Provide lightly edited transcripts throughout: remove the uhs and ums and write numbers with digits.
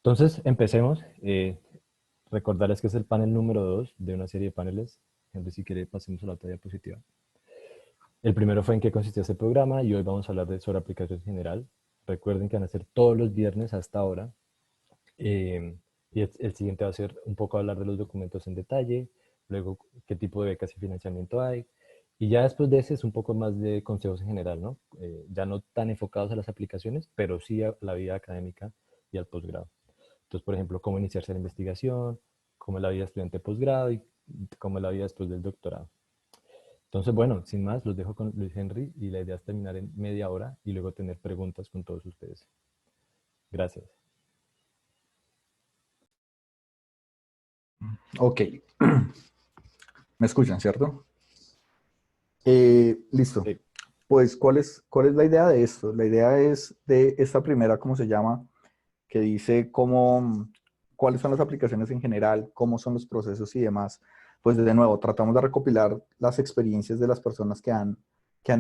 Entonces, empecemos. Recordarles que es el panel número 2 de una serie de paneles. Henry, si quiere, pasemos a la otra diapositiva. El primero fue en qué consistía este programa y hoy vamos a hablar sobre aplicación general. Recuerden que van a ser todos los viernes hasta ahora. Y el siguiente va a ser un poco hablar de los documentos en detalle, luego qué tipo de becas y financiamiento hay. Y ya después de ese es un poco más de consejos en general, ¿no? Ya no tan enfocados a las aplicaciones, pero sí a la vida académica y al posgrado. Entonces, por ejemplo, cómo iniciarse la investigación, cómo es la vida de estudiante de posgrado y cómo es la vida después del doctorado. Entonces, bueno, sin más, los dejo con Luis Henry y la idea es terminar en media hora y luego tener preguntas con todos ustedes. Gracias. Ok, me escuchan, ¿cierto? Listo. Sí. Pues, ¿cuál es la idea de esto? La idea es de esta primera, ¿cómo se llama? Que dice cuáles son las aplicaciones en general, cómo son los procesos y demás. Pues de nuevo, tratamos de recopilar las experiencias de las personas que han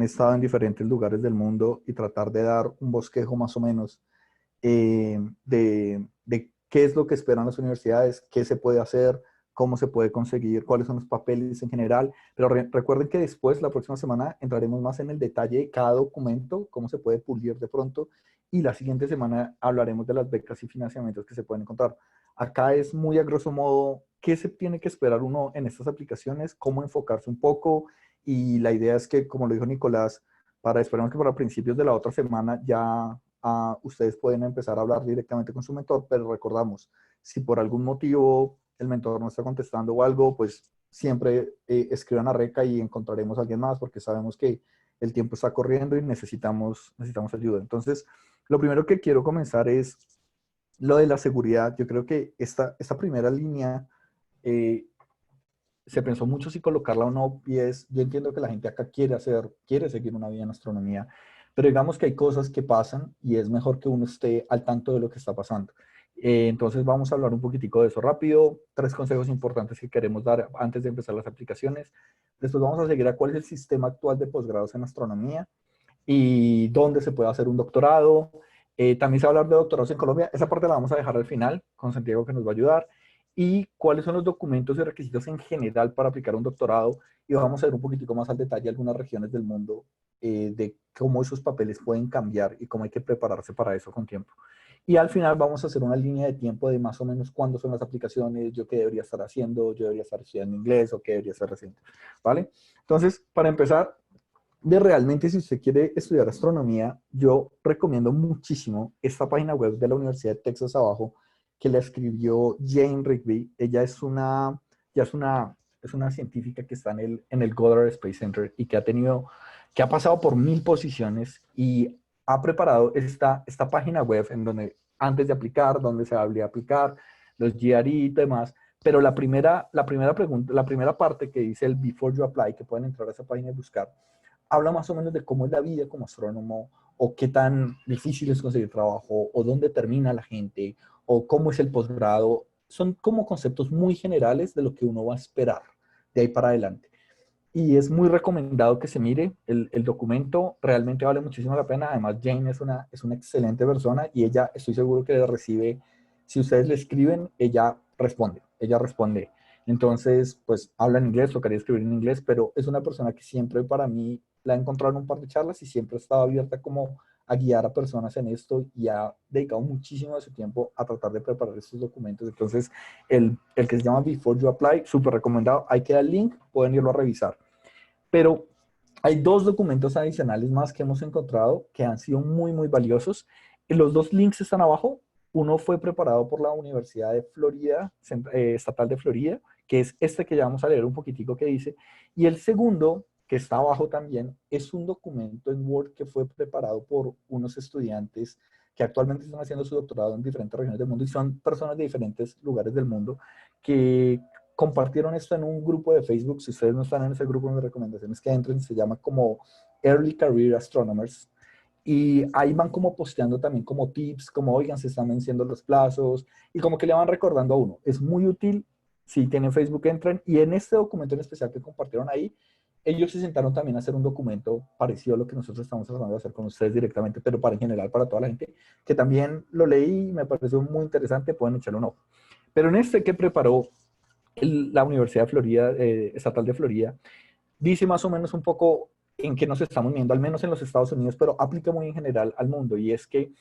estado en diferentes lugares del mundo y tratar de dar un bosquejo más o menos de qué es lo que esperan las universidades, qué se puede hacer, cómo se puede conseguir, cuáles son los papeles en general. Pero recuerden que después, la próxima semana, entraremos más en el detalle de cada documento, cómo se puede pulir de pronto. Y la siguiente semana hablaremos de las becas y financiamientos que se pueden encontrar. Acá es muy a grosso modo qué se tiene que esperar uno en estas aplicaciones, cómo enfocarse un poco. Y la idea es que, como lo dijo Nicolás, esperemos que para principios de la otra semana ya ustedes pueden empezar a hablar directamente con su mentor, pero recordamos, si por algún motivo el mentor no está contestando o algo, pues siempre escriban a Reca y encontraremos a alguien más porque sabemos que el tiempo está corriendo y necesitamos ayuda. Entonces, lo primero que quiero comenzar es lo de la seguridad. Yo creo que esta primera línea eh, se pensó mucho si colocarla o no, y yo entiendo que la gente acá quiere seguir una vida en astronomía, pero digamos que hay cosas que pasan y es mejor que uno esté al tanto de lo que está pasando. Entonces vamos a hablar un poquitico de eso rápido, 3 consejos importantes que queremos dar antes de empezar las aplicaciones. Después vamos a seguir a cuál es el sistema actual de posgrados en astronomía y dónde se puede hacer un doctorado. También se va a hablar de doctorados en Colombia. Esa parte la vamos a dejar al final con Santiago, que nos va a ayudar. Y cuáles son los documentos y requisitos en general para aplicar un doctorado. Y vamos a ver un poquitico más al detalle algunas regiones del mundo de cómo esos papeles pueden cambiar y cómo hay que prepararse para eso con tiempo. Y al final vamos a hacer una línea de tiempo de más o menos cuándo son las aplicaciones, yo qué debería estar haciendo, yo debería estar estudiando inglés o qué debería estar haciendo. ¿Vale? Entonces, para empezar, realmente si usted quiere estudiar astronomía, yo recomiendo muchísimo esta página web de la Universidad de Texas abajo, que la escribió Jane Rigby. Ella es una científica que está en el Goddard Space Center y que ha pasado por 1000 posiciones y ha preparado esta página web en donde antes de aplicar, donde se habría aplicar, los GRE y demás. Pero la primera pregunta, la primera parte que dice el Before You Apply, que pueden entrar a esa página y buscar, habla más o menos de cómo es la vida como astrónomo, o qué tan difícil es conseguir trabajo, o dónde termina la gente, o cómo es el posgrado. Son como conceptos muy generales de lo que uno va a esperar de ahí para adelante. Y es muy recomendado que se mire el documento, realmente vale muchísimo la pena. Además, Jane es una excelente persona y ella, estoy seguro que recibe, si ustedes le escriben, ella responde. Entonces, pues habla en inglés, tocaría escribir en inglés, pero es una persona que siempre para mí la he encontrado en un par de charlas y siempre ha estado abierta como a guiar a personas en esto y ha dedicado muchísimo de su tiempo a tratar de preparar estos documentos. Entonces, el que se llama Before You Apply, súper recomendado. Ahí queda el link, pueden irlo a revisar. Pero hay 2 documentos adicionales más que hemos encontrado que han sido muy, muy valiosos. Y los 2 links están abajo. Uno fue preparado por la Universidad de Florida, Estatal de Florida, que es este que ya vamos a leer un poquitico que dice. Y el segundo, que está abajo también, es un documento en Word que fue preparado por unos estudiantes que actualmente están haciendo su doctorado en diferentes regiones del mundo y son personas de diferentes lugares del mundo que compartieron esto en un grupo de Facebook. Si ustedes no están en ese grupo, mis recomendaciones que entren, se llama como Early Career Astronomers. Y ahí van como posteando también como tips, como oigan, se están venciendo los plazos, y como que le van recordando a uno. Es muy útil, si tienen Facebook entren, y en este documento en especial que compartieron ahí, ellos se sentaron también a hacer un documento parecido a lo que nosotros estamos tratando de hacer con ustedes directamente, pero para en general, para toda la gente, que también lo leí y me pareció muy interesante, pueden echarle un ojo. Pero en este que preparó la Universidad de Florida, Estatal de Florida, dice más o menos un poco en qué nos estamos viendo, al menos en los Estados Unidos, pero aplica muy en general al mundo, y es que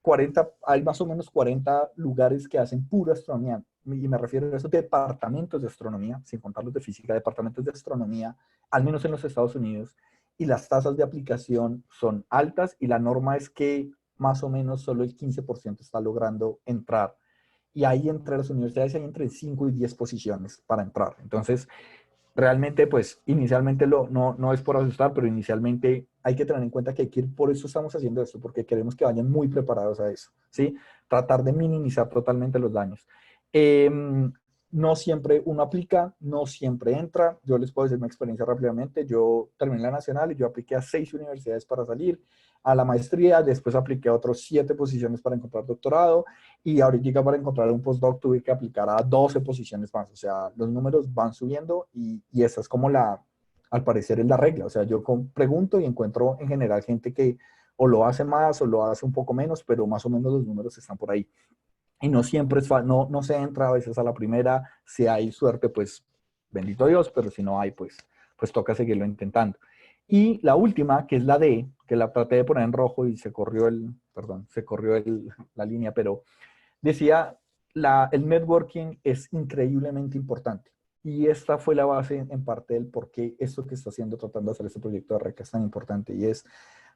40, hay más o menos 40 lugares que hacen pura astronomía, y me refiero a esos departamentos de astronomía, sin contar los de física, departamentos de astronomía, al menos en los Estados Unidos, y las tasas de aplicación son altas, y la norma es que más o menos solo el 15% está logrando entrar. Y ahí entre las universidades hay entre 5 y 10 posiciones para entrar. Entonces, realmente, pues, inicialmente no es por asustar, pero inicialmente hay que tener en cuenta que hay que ir, por eso estamos haciendo esto, porque queremos que vayan muy preparados a eso, ¿sí? Tratar de minimizar totalmente los daños. Eh, no siempre uno aplica, no siempre entra. Yo les puedo decir mi experiencia rápidamente. Yo terminé la nacional y yo apliqué a 6 universidades para salir a la maestría, después apliqué a otros 7 posiciones para encontrar doctorado, y ahorita para encontrar un postdoc tuve que aplicar a 12 posiciones más. O sea, los números van subiendo, y esa es como al parecer es la regla. O sea, yo pregunto y encuentro en general gente que o lo hace más o lo hace un poco menos, pero más o menos los números están por ahí. Y no siempre es no se entra a veces a la primera. Si hay suerte, pues bendito Dios, pero si no hay, pues toca seguirlo intentando. Y la última, que es la D, que la traté de poner en rojo y se corrió la línea, pero decía, el networking es increíblemente importante. Y esta fue la base en parte del por qué esto que está haciendo, tratando de hacer este proyecto de RECA es tan importante. Y es,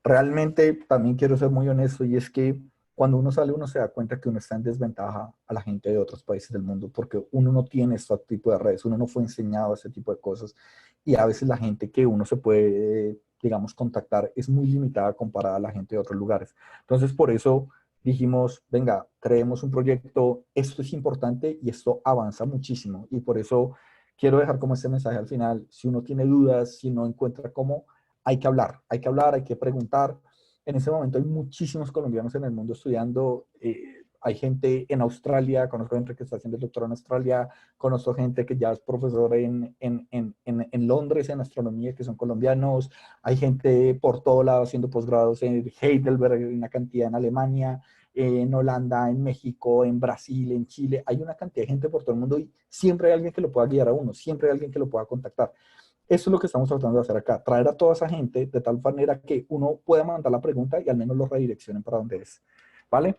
realmente, también quiero ser muy honesto, y es que cuando uno sale, uno se da cuenta que uno está en desventaja a la gente de otros países del mundo, porque uno no tiene este tipo de redes, uno no fue enseñado a ese tipo de cosas, y a veces la gente que uno se puede, digamos, contactar es muy limitada comparada a la gente de otros lugares. Entonces, por eso dijimos, venga, creemos un proyecto, esto es importante y esto avanza muchísimo. Y por eso quiero dejar como este mensaje al final: si uno tiene dudas, si no encuentra cómo, hay que hablar, hay que preguntar. En ese momento hay muchísimos colombianos en el mundo estudiando. Hay gente en Australia, conozco gente que está haciendo el doctorado en Australia, conozco gente que ya es profesor en Londres en astronomía, que son colombianos. Hay gente por todo lado haciendo posgrados en Heidelberg, una cantidad en Alemania, en Holanda, en México, en Brasil, en Chile. Hay una cantidad de gente por todo el mundo, y siempre hay alguien que lo pueda guiar a uno, siempre hay alguien que lo pueda contactar. Eso es lo que estamos tratando de hacer acá, traer a toda esa gente de tal manera que uno pueda mandar la pregunta y al menos lo redireccionen para donde es. ¿Vale?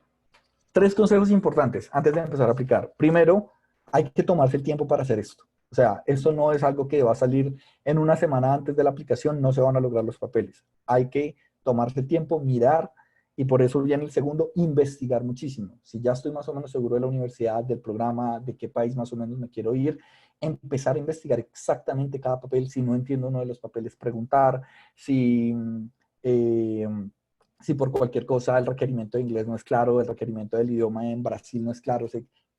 3 consejos importantes antes de empezar a aplicar. Primero, hay que tomarse el tiempo para hacer esto. O sea, esto no es algo que va a salir en una semana antes de la aplicación, no se van a lograr los papeles. Hay que tomarse el tiempo, mirar, y por eso viene el segundo, investigar muchísimo. Si ya estoy más o menos seguro de la universidad, del programa, de qué país más o menos me quiero ir, empezar a investigar exactamente cada papel. Si no entiendo uno de los papeles, preguntar. Eh, si por cualquier cosa el requerimiento de inglés no es claro, el requerimiento del idioma en Brasil no es claro,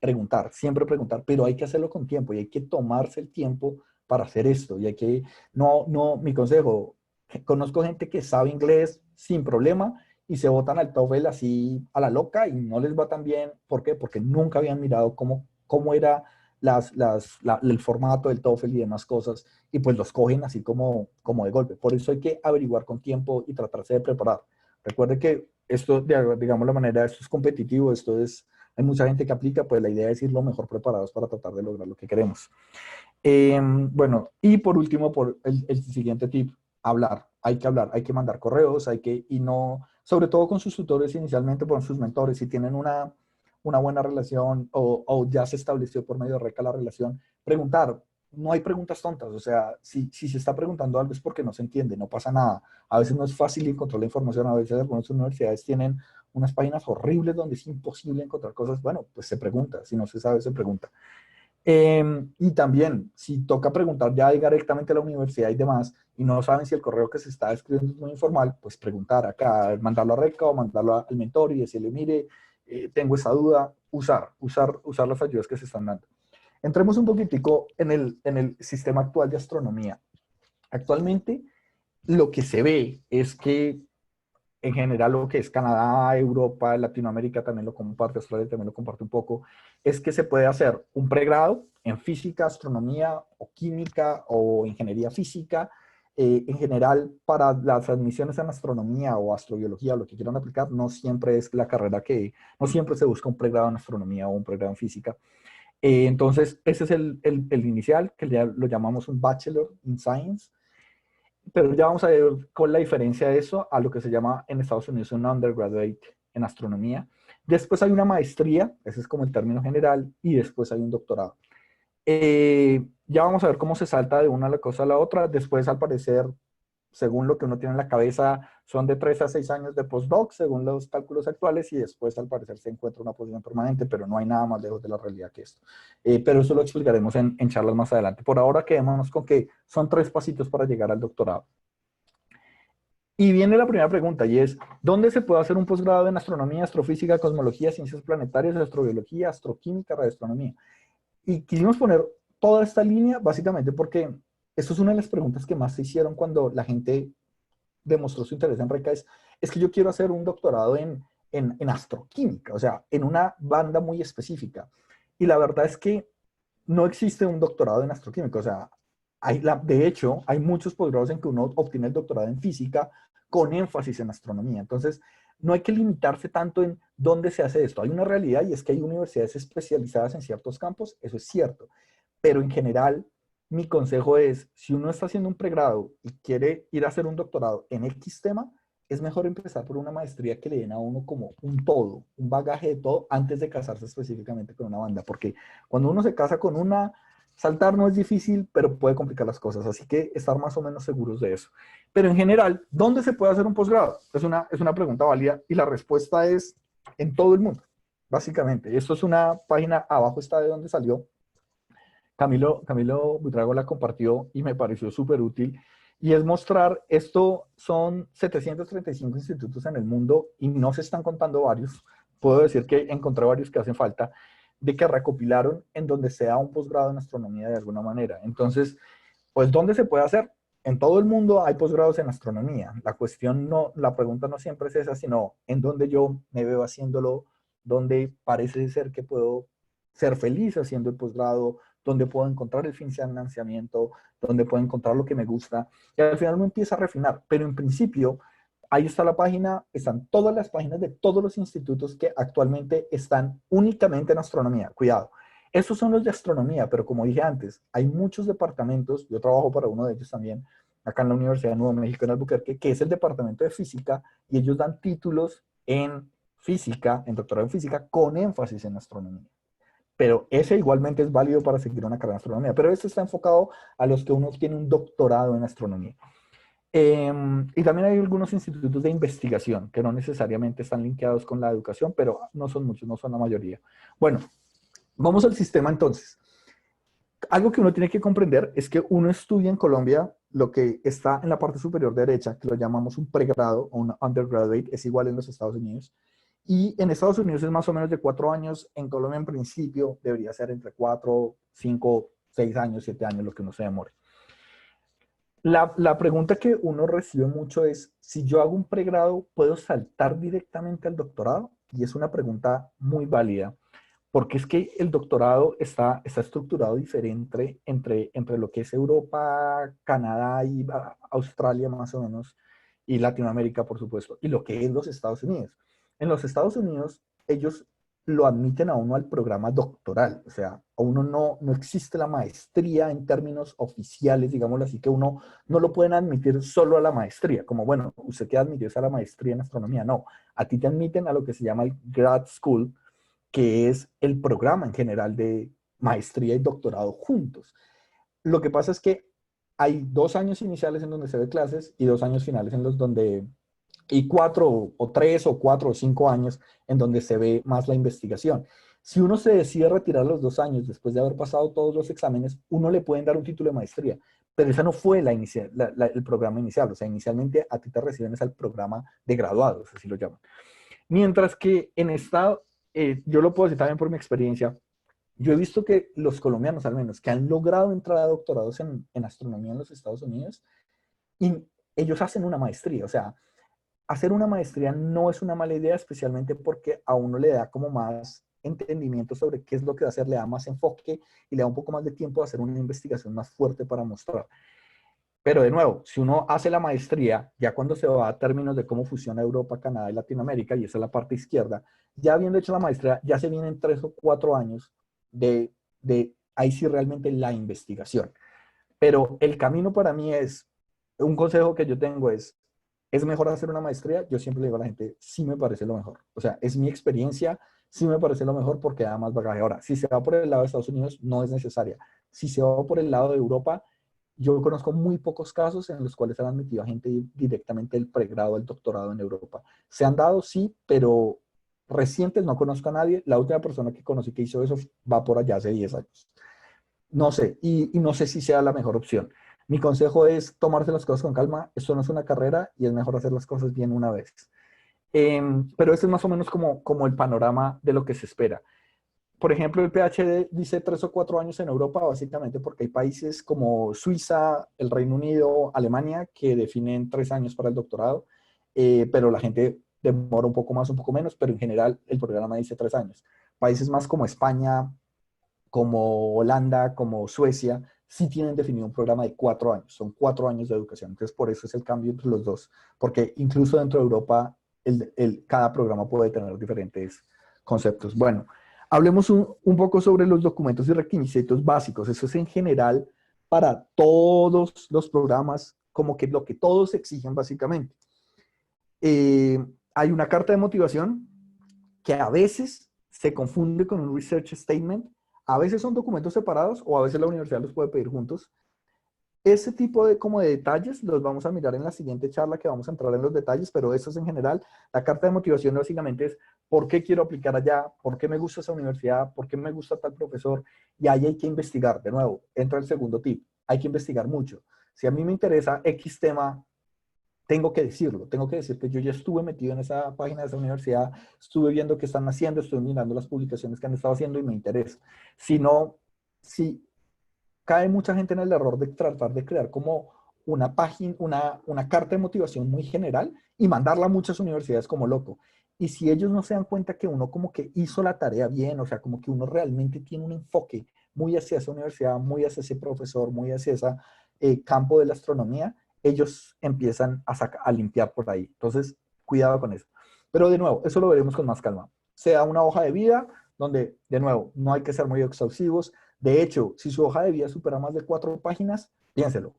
preguntar, siempre preguntar, pero hay que hacerlo con tiempo y hay que tomarse el tiempo para hacer esto. Y hay que, mi consejo, conozco gente que sabe inglés sin problema y se botan al TOEFL así a la loca y no les va tan bien. ¿Por qué? Porque nunca habían mirado cómo era el formato del TOEFL y demás cosas, y pues los cogen así como de golpe. Por eso hay que averiguar con tiempo y tratarse de preparar. Recuerde que esto, digamos la manera, esto es competitivo, hay mucha gente que aplica, pues la idea es ir lo mejor preparados para tratar de lograr lo que queremos. Bueno, y por último, por el siguiente tip, hablar. Hay que hablar, hay que mandar correos, y no, sobre todo con sus tutores inicialmente, con sus mentores, si tienen una buena relación, o ya se estableció por medio de RECA la relación, preguntar. No hay preguntas tontas. O sea, si se está preguntando algo es porque no se entiende, no pasa nada. A veces no es fácil encontrar la información, a veces algunas universidades tienen unas páginas horribles donde es imposible encontrar cosas. Bueno, pues se pregunta, si no se sabe, se pregunta. Y también, si toca preguntar ya directamente a la universidad y demás, y no saben si el correo que se está escribiendo es muy informal, pues preguntar acá, mandarlo a RECA o mandarlo al mentor y decirle, mire, tengo esa duda. Usar las ayudas que se están dando. Entremos un poquitico en el sistema actual de astronomía. Actualmente, lo que se ve es que en general lo que es Canadá, Europa, Latinoamérica también lo comparte, Australia también lo comparte un poco, es que se puede hacer un pregrado en física, astronomía o química o ingeniería física, en general, para las admisiones en astronomía o astrobiología o lo que quieran aplicar, no siempre es la carrera no siempre se busca un pregrado en astronomía o un pregrado en física. Entonces, ese es el inicial, que ya lo llamamos un Bachelor in Science, pero ya vamos a ver cuál es la diferencia de eso a lo que se llama en Estados Unidos un undergraduate en astronomía. Después hay una maestría, ese es como el término general, y después hay un doctorado. Ya vamos a ver cómo se salta de una cosa a la otra. Después, al parecer, según lo que uno tiene en la cabeza, son de 3 a 6 años de postdoc, según los cálculos actuales, y después, al parecer, se encuentra una posición permanente, pero no hay nada más lejos de la realidad que esto. Pero eso lo explicaremos en charlas más adelante. Por ahora, quedémonos con que son 3 pasitos para llegar al doctorado. Y viene la primera pregunta, y es, ¿dónde se puede hacer un posgrado en astronomía, astrofísica, cosmología, ciencias planetarias, astrobiología, astroquímica, radioastronomía? Y quisimos poner toda esta línea básicamente porque esto es una de las preguntas que más se hicieron cuando la gente demostró su interés en RECA, es que yo quiero hacer un doctorado en astroquímica, o sea, en una banda muy específica. Y la verdad es que no existe un doctorado en astroquímica, o sea, de hecho, hay muchos posgrados en que uno obtiene el doctorado en física con énfasis en astronomía. Entonces, no hay que limitarse tanto en dónde se hace esto. Hay una realidad y es que hay universidades especializadas en ciertos campos, eso es cierto. Pero en general, mi consejo es, si uno está haciendo un pregrado y quiere ir a hacer un doctorado en X tema, es mejor empezar por una maestría que le den a uno como un todo, un bagaje de todo, antes de casarse específicamente con una banda. Porque cuando uno se casa con una, saltar no es difícil, pero puede complicar las cosas. Así que estar más o menos seguros de eso. Pero en general, ¿dónde se puede hacer un posgrado? Es una pregunta válida y la respuesta es en todo el mundo, básicamente. Esto es una página, abajo está de donde salió. Camilo Buitrago la compartió y me pareció súper útil. Y es mostrar, esto son 735 institutos en el mundo y no se están contando varios. Puedo decir que encontré varios que hacen falta, de que recopilaron en donde sea un posgrado en astronomía de alguna manera. Entonces, pues, ¿dónde se puede hacer? En todo el mundo hay posgrados en astronomía. La pregunta no siempre es esa, sino en dónde yo me veo haciéndolo, dónde parece ser que puedo ser feliz haciendo el posgrado, dónde puedo encontrar el financiamiento, dónde puedo encontrar lo que me gusta. Y al final uno empieza a refinar, pero en principio, ahí está la página, están todas las páginas de todos los institutos que actualmente están únicamente en astronomía. Cuidado. Estos son los de astronomía, pero como dije antes, hay muchos departamentos, yo trabajo para uno de ellos también, acá en la Universidad de Nuevo México, en Albuquerque, que es el departamento de física, y ellos dan títulos en física, en doctorado en física, con énfasis en astronomía. Pero ese igualmente es válido para seguir una carrera en astronomía, pero este está enfocado a los que uno tiene un doctorado en astronomía. Y también hay algunos institutos de investigación que no necesariamente están linkeados con la educación, pero no son muchos, no son la mayoría. Bueno, vamos al sistema entonces. Algo que uno tiene que comprender es que uno estudia en Colombia lo que está en la parte superior derecha, que lo llamamos un pregrado o un undergraduate, es igual en los Estados Unidos. Y en Estados Unidos es más o menos de 4 años. En Colombia, en principio, debería ser entre 4, 5, 6 años, 7 años, lo que uno se demore. La pregunta que uno recibe mucho es, si yo hago un pregrado, ¿puedo saltar directamente al doctorado? Y es una pregunta muy válida, porque es que el doctorado está estructurado diferente entre lo que es Europa, Canadá y Australia más o menos, y Latinoamérica, por supuesto, y lo que es los Estados Unidos. En los Estados Unidos, ellos lo admiten a uno al programa doctoral, o sea, a uno no existe la maestría en términos oficiales, digámoslo así, que uno no lo pueden admitir solo a la maestría, como, bueno, usted queda admitido a la maestría en astronomía, no, a ti te admiten a lo que se llama el grad school, que es el programa en general de maestría y doctorado juntos. Lo que pasa es que hay 2 años iniciales en donde se ve clases y 2 años finales en los donde, y 4 o 3 o 4 o 5 años en donde se ve más la investigación. Si uno se decide retirar los 2 años después de haber pasado todos los exámenes, uno le pueden dar un título de maestría, pero esa no fue el programa inicial. O sea, inicialmente a ti te reciben es al programa de graduados, así lo llaman. Mientras que en esta, yo lo puedo decir también por mi experiencia, yo he visto que los colombianos al menos, que han logrado entrar a doctorados en astronomía en los Estados Unidos, y ellos hacen una maestría. O sea, hacer una maestría no es una mala idea, especialmente porque a uno le da como más entendimiento sobre qué es lo que va a hacer, le da más enfoque y le da un poco más de tiempo de hacer una investigación más fuerte para mostrar. Pero de nuevo, si uno hace la maestría, ya cuando se va a términos de cómo funciona Europa, Canadá y Latinoamérica, y esa es la parte izquierda, ya habiendo hecho la maestría, ya se vienen 3 o 4 años de ahí sí realmente la investigación. Pero el camino para mí es, un consejo que yo tengo es mejor hacer una maestría. Yo siempre le digo a la gente, sí me parece lo mejor. O sea, es mi experiencia, sí me parece lo mejor porque da más bagaje. Ahora, si se va por el lado de Estados Unidos, no es necesaria. Si se va por el lado de Europa, yo conozco muy pocos casos en los cuales han admitido a gente directamente del pregrado al doctorado en Europa. Se han dado, sí, pero recientes no conozco a nadie. La última persona que conocí que hizo eso va por allá hace 10 años. No sé, y no sé si sea la mejor opción. Mi consejo es tomarse las cosas con calma. Esto no es una carrera y es mejor hacer las cosas bien una vez. Pero ese es más o menos como el panorama de lo que se espera. Por ejemplo, el PhD dice 3 o 4 años en Europa, básicamente porque hay países como Suiza, el Reino Unido, Alemania, que definen 3 años para el doctorado, pero la gente demora un poco más, un poco menos, pero en general el programa dice 3 años. Países más como España, como Holanda, como Suecia, sí tienen definido un programa de 4 años, son 4 años de educación. Entonces, por eso es el cambio entre los dos, porque incluso dentro de Europa, cada programa puede tener diferentes conceptos. Bueno, hablemos un poco sobre los documentos y requisitos básicos. Eso es en general para todos los programas, como que lo que todos exigen básicamente. Eh, Hay una carta de motivación que a veces se confunde con un research statement. A veces son documentos separados o a veces la universidad los puede pedir juntos. Ese tipo de como de detalles los vamos a mirar en la siguiente charla, que vamos a entrar en los detalles, pero eso es en general. La carta de motivación básicamente es por qué quiero aplicar allá, por qué me gusta esa universidad, por qué me gusta tal profesor, y ahí hay que investigar. De nuevo, entra el segundo tip, hay que investigar mucho. Si a mí me interesa X tema, tengo que decirlo, tengo que decir que yo ya estuve metido en esa página de esa universidad, estuve viendo qué están haciendo, estoy mirando las publicaciones que han estado haciendo y me interesa. Si no, si cae mucha gente en el error de tratar de crear como una página, una carta de motivación muy general y mandarla a muchas universidades como loco. Y si ellos no se dan cuenta que uno como que hizo la tarea bien, o sea, como que uno realmente tiene un enfoque muy hacia esa universidad, muy hacia ese profesor, muy hacia ese campo de la astronomía, ellos empiezan a limpiar por ahí. Entonces, cuidado con eso. Pero de nuevo, eso lo veremos con más calma. Sea una hoja de vida donde, de nuevo, no hay que ser muy exhaustivos. De hecho, si su hoja de vida supera más de 4 páginas, piénselo.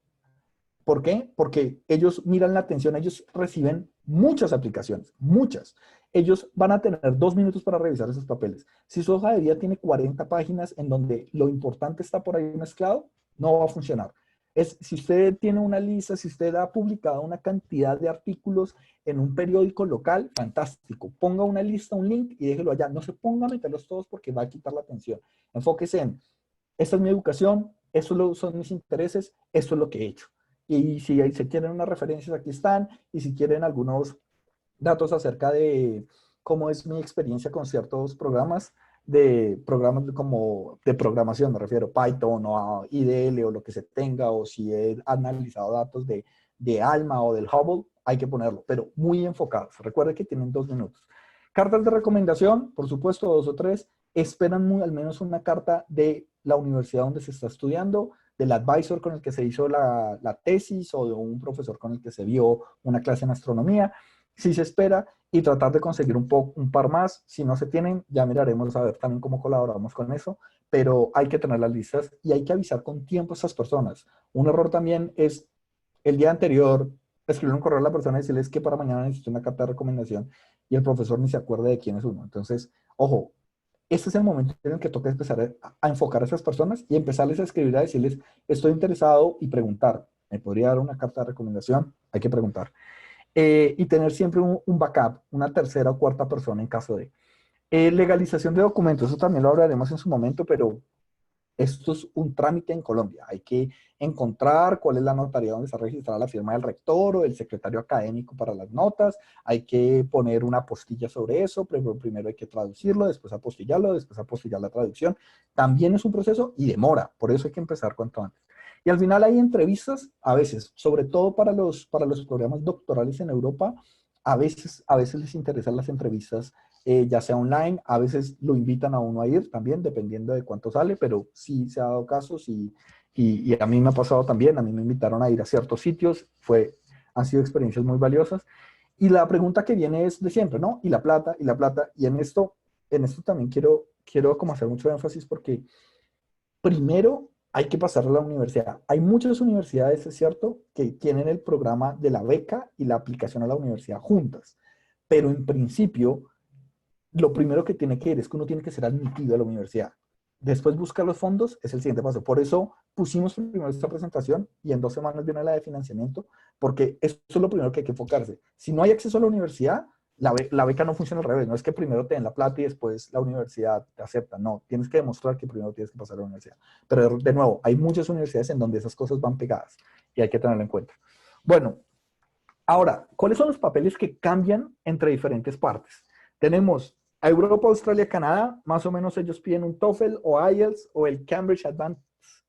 ¿Por qué? Porque ellos miran la atención, ellos reciben muchas aplicaciones, muchas. Ellos van a tener 2 minutos para revisar esos papeles. Si su hoja de vida tiene 40 páginas en donde lo importante está por ahí mezclado, no va a funcionar. Si usted tiene una lista, si usted ha publicado una cantidad de artículos en un periódico local, fantástico. Ponga una lista, un link y déjelo allá. No se ponga a meterlos todos porque va a quitar la atención. Enfóquese en esta es mi educación, estos son mis intereses, esto es lo que he hecho. Y si se quieren unas referencias, aquí están, y si quieren algunos datos acerca de cómo es mi experiencia con ciertos programas como de programación, me refiero, Python o IDL o lo que se tenga, o si he analizado datos de ALMA o del Hubble, hay que ponerlo, pero muy enfocados. Recuerde que tienen 2 minutos. Cartas de recomendación, por supuesto, 2 o 3. Esperan al menos una carta de la universidad donde se está estudiando, del advisor con el que se hizo la tesis o de un profesor con el que se vio una clase en astronomía, si se espera, y tratar de conseguir un par más. Si no se tienen, ya miraremos a ver también cómo colaboramos con eso, pero hay que tener las listas y hay que avisar con tiempo a estas personas. Un error también es el día anterior escribir un correo a la persona y decirles que para mañana necesito una carta de recomendación y el profesor ni se acuerde de quién es uno. Entonces, ojo, este es el momento en el que toca empezar a enfocar a esas personas y empezarles a escribir, a decirles, estoy interesado y preguntar. ¿Me podría dar una carta de recomendación? Hay que preguntar. Y tener siempre un backup, una tercera o cuarta persona en caso de. Legalización de documentos, eso también lo hablaremos en su momento, pero esto es un trámite en Colombia. Hay que encontrar cuál es la notaría donde está registrada la firma del rector o del secretario académico para las notas. Hay que poner una apostilla sobre eso. Primero hay que traducirlo, después apostillarlo, después apostillar la traducción. También es un proceso y demora. Por eso hay que empezar cuanto antes. Y al final hay entrevistas, a veces, sobre todo para los programas doctorales en Europa, a veces les interesan las entrevistas ya sea online, a veces lo invitan a uno a ir también, dependiendo de cuánto sale, pero sí se ha dado casos y a mí me ha pasado también, a mí me invitaron a ir a ciertos sitios, han sido experiencias muy valiosas. Y la pregunta que viene es de siempre, ¿no? Y la plata, y la plata, y en esto también quiero como hacer mucho énfasis porque primero hay que pasar a la universidad. Hay muchas universidades, es cierto, que tienen el programa de la beca y la aplicación a la universidad juntas, pero en principio lo primero que tiene que ir es que uno tiene que ser admitido a la universidad. Después buscar los fondos es el siguiente paso. Por eso pusimos primero esta presentación y en 2 semanas viene la de financiamiento, porque eso es lo primero que hay que enfocarse. Si no hay acceso a la universidad, la beca no funciona al revés. No es que primero te den la plata y después la universidad te acepta. No, tienes que demostrar que primero tienes que pasar a la universidad. Pero de nuevo, hay muchas universidades en donde esas cosas van pegadas y hay que tenerlo en cuenta. Bueno, ahora, ¿cuáles son los papeles que cambian entre diferentes partes? Tenemos a Europa, Australia, Canadá, más o menos ellos piden un TOEFL o IELTS o el Cambridge Advanced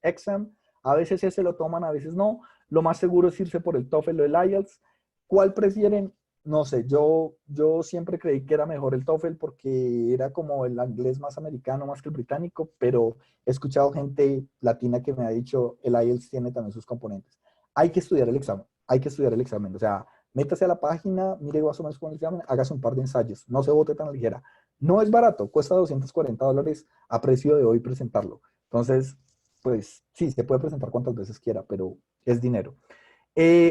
Exam. A veces ese lo toman, a veces no. Lo más seguro es irse por el TOEFL o el IELTS. ¿Cuál prefieren? No sé, yo siempre creí que era mejor el TOEFL porque era como el inglés más americano, más que el británico, pero he escuchado gente latina que me ha dicho el IELTS tiene también sus componentes. Hay que estudiar el examen, hay que estudiar el examen. O sea, métase a la página, mire más o menos con el examen, hágase un par de ensayos, no se bote tan ligera. No es barato, cuesta $240 a precio de hoy presentarlo. Entonces, pues sí, se puede presentar cuantas veces quiera, pero es dinero.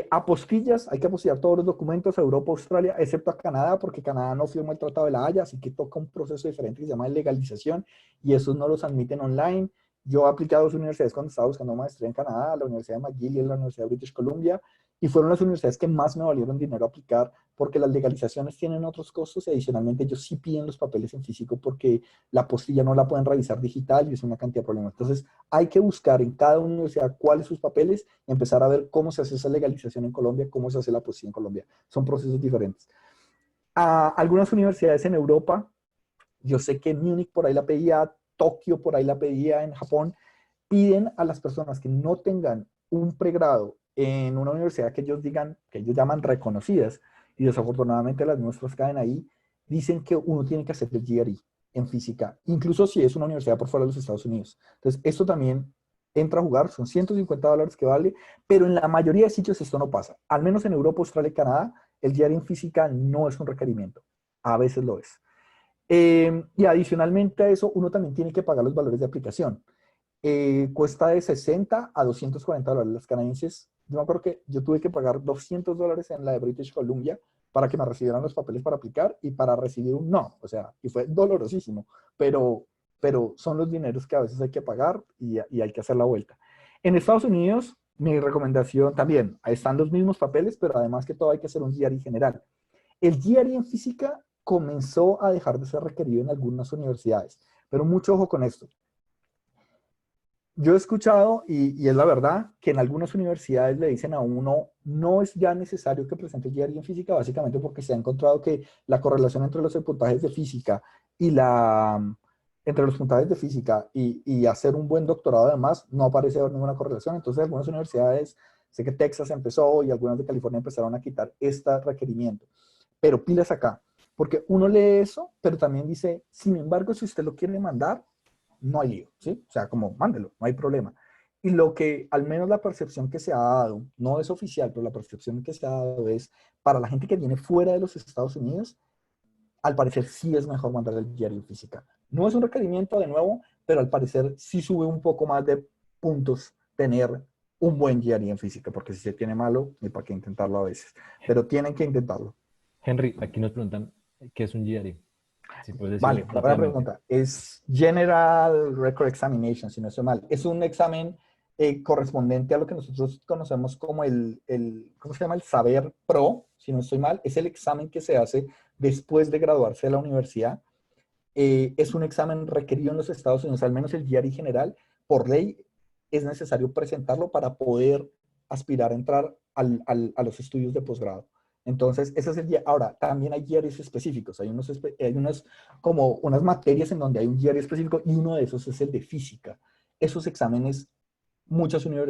Apostillas, hay que apostillar todos los documentos a Europa, Australia, excepto a Canadá, porque Canadá no firmó el Tratado de la Haya, así que toca un proceso diferente que se llama legalización, y esos no los admiten online. Yo he aplicado a dos universidades cuando estaba buscando maestría en Canadá, la Universidad de McGill y la Universidad de British Columbia, y fueron las universidades que más me valieron dinero aplicar, porque las legalizaciones tienen otros costos y adicionalmente ellos sí piden los papeles en físico porque la apostilla no la pueden revisar digital y es una cantidad de problemas. Entonces hay que buscar en cada universidad cuáles son sus papeles y empezar a ver cómo se hace esa legalización en Colombia, cómo se hace la apostilla en Colombia. Son procesos diferentes. A algunas universidades en Europa, yo sé que Múnich por ahí la pedía, Tokio por ahí la pedía, en Japón, piden a las personas que no tengan un pregrado en una universidad que ellos digan, que ellos llaman reconocidas, y desafortunadamente las nuestras caen ahí, dicen que uno tiene que hacer el GRE en física, incluso si es una universidad por fuera de los Estados Unidos. Entonces, esto también entra a jugar, son $150 que vale, pero en la mayoría de sitios esto no pasa. Al menos en Europa, Australia y Canadá, el GRE en física no es un requerimiento. A veces lo es. Y adicionalmente a eso, uno también tiene que pagar los valores de aplicación. Cuesta de $60 a $240. Las canadienses, yo me acuerdo que yo tuve que pagar $200 en la de British Columbia para que me recibieran los papeles para aplicar y para recibir un no. O sea, y fue dolorosísimo, pero son los dineros que a veces hay que pagar y hay que hacer la vuelta. En Estados Unidos, mi recomendación también, ahí están los mismos papeles, pero además que todo hay que hacer un GRE general. El GRE en física comenzó a dejar de ser requerido en algunas universidades, pero mucho ojo con esto. Yo he escuchado, y es la verdad, que en algunas universidades le dicen a uno, no es ya necesario que presente GRE en física, básicamente porque se ha encontrado que la correlación entre los puntajes de física y entre los puntajes de física y hacer un buen doctorado además, no aparece ninguna correlación. Entonces, algunas universidades, sé que Texas empezó y algunas de California empezaron a quitar este requerimiento. Pero pilas acá, porque uno lee eso, pero también dice, sin embargo, si usted lo quiere mandar, no hay lío, ¿sí? O sea, como mándelo, no hay problema. Y lo que, al menos la percepción que se ha dado, no es oficial, pero la percepción que se ha dado es, para la gente que viene fuera de los Estados Unidos, al parecer sí es mejor mandar el diario en física. No es un requerimiento de nuevo, pero al parecer sí sube un poco más de puntos tener un buen diario en física, porque si se tiene malo, ni para qué intentarlo a veces. Pero tienen que intentarlo. Henry, aquí nos preguntan qué es un GRE. Si puedes decirlo Vale, buena rápidamente. pregunta. Es General Record Examination, si no estoy mal. Es un examen correspondiente a lo que nosotros conocemos como ¿cómo se llama? El Saber Pro, si no estoy mal. Es el examen que se hace después de graduarse de la universidad. Es un examen requerido en los Estados Unidos, al menos el GRE general, por ley es necesario presentarlo para poder aspirar a entrar a los estudios de posgrado. Entonces, ese es el GRE. Ahora, también hay GREs específicos. Hay unas, como unas materias en donde hay un GRE específico y uno de esos es el de física. Esos exámenes,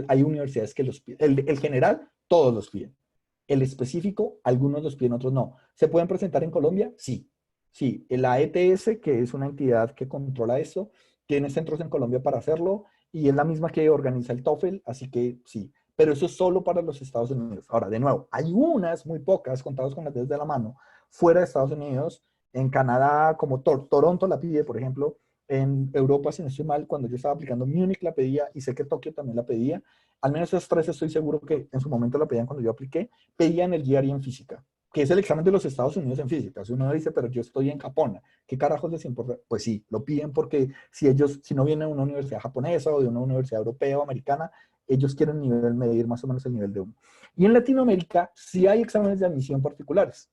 hay universidades que los piden. El general, todos los piden. El específico, algunos los piden, otros no. ¿Se pueden presentar en Colombia? Sí. Sí, la ETS, que es una entidad que controla eso, tiene centros en Colombia para hacerlo y es la misma que organiza el TOEFL, así que sí. Pero eso es solo para los Estados Unidos. Ahora, de nuevo, hay unas, muy pocas, contados con las dedos de la mano, fuera de Estados Unidos, en Canadá, como Toronto la pide, por ejemplo, en Europa, si no estoy mal, cuando yo estaba aplicando, Múnich la pedía, y sé que Tokio también la pedía. Al menos esas tres estoy seguro que en su momento la pedían cuando yo apliqué. Pedían el GRE en física, que es el examen de los Estados Unidos en física. Si uno dice, pero yo estoy en Japón, ¿qué carajos les importa? Pues sí, lo piden porque si no vienen de una universidad japonesa o de una universidad europea o americana, ellos quieren medir más o menos el nivel de uno. Y en Latinoamérica sí hay exámenes de admisión particulares.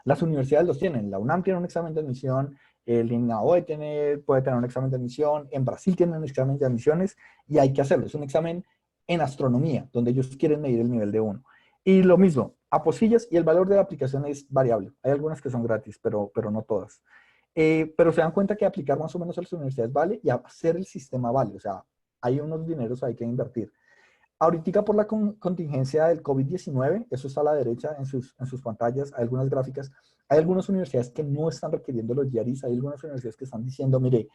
Las universidades los tienen. La UNAM tiene un examen de admisión, el INAOE puede tener un examen de admisión, en Brasil tienen un examen de admisiones y hay que hacerlo. Es un examen en astronomía, donde ellos quieren medir el nivel de uno. Y lo mismo, aposillas, y el valor de la aplicación es variable. Hay algunas que son gratis, pero no todas. Pero se dan cuenta que aplicar más o menos a las universidades vale y hacer el sistema vale. O sea, hay unos dineros hay que invertir. Ahorita por la contingencia del COVID-19, eso está a la derecha en sus pantallas, hay algunas gráficas, hay algunas universidades que no están requiriendo los GREs, hay algunas universidades que están diciendo, mire,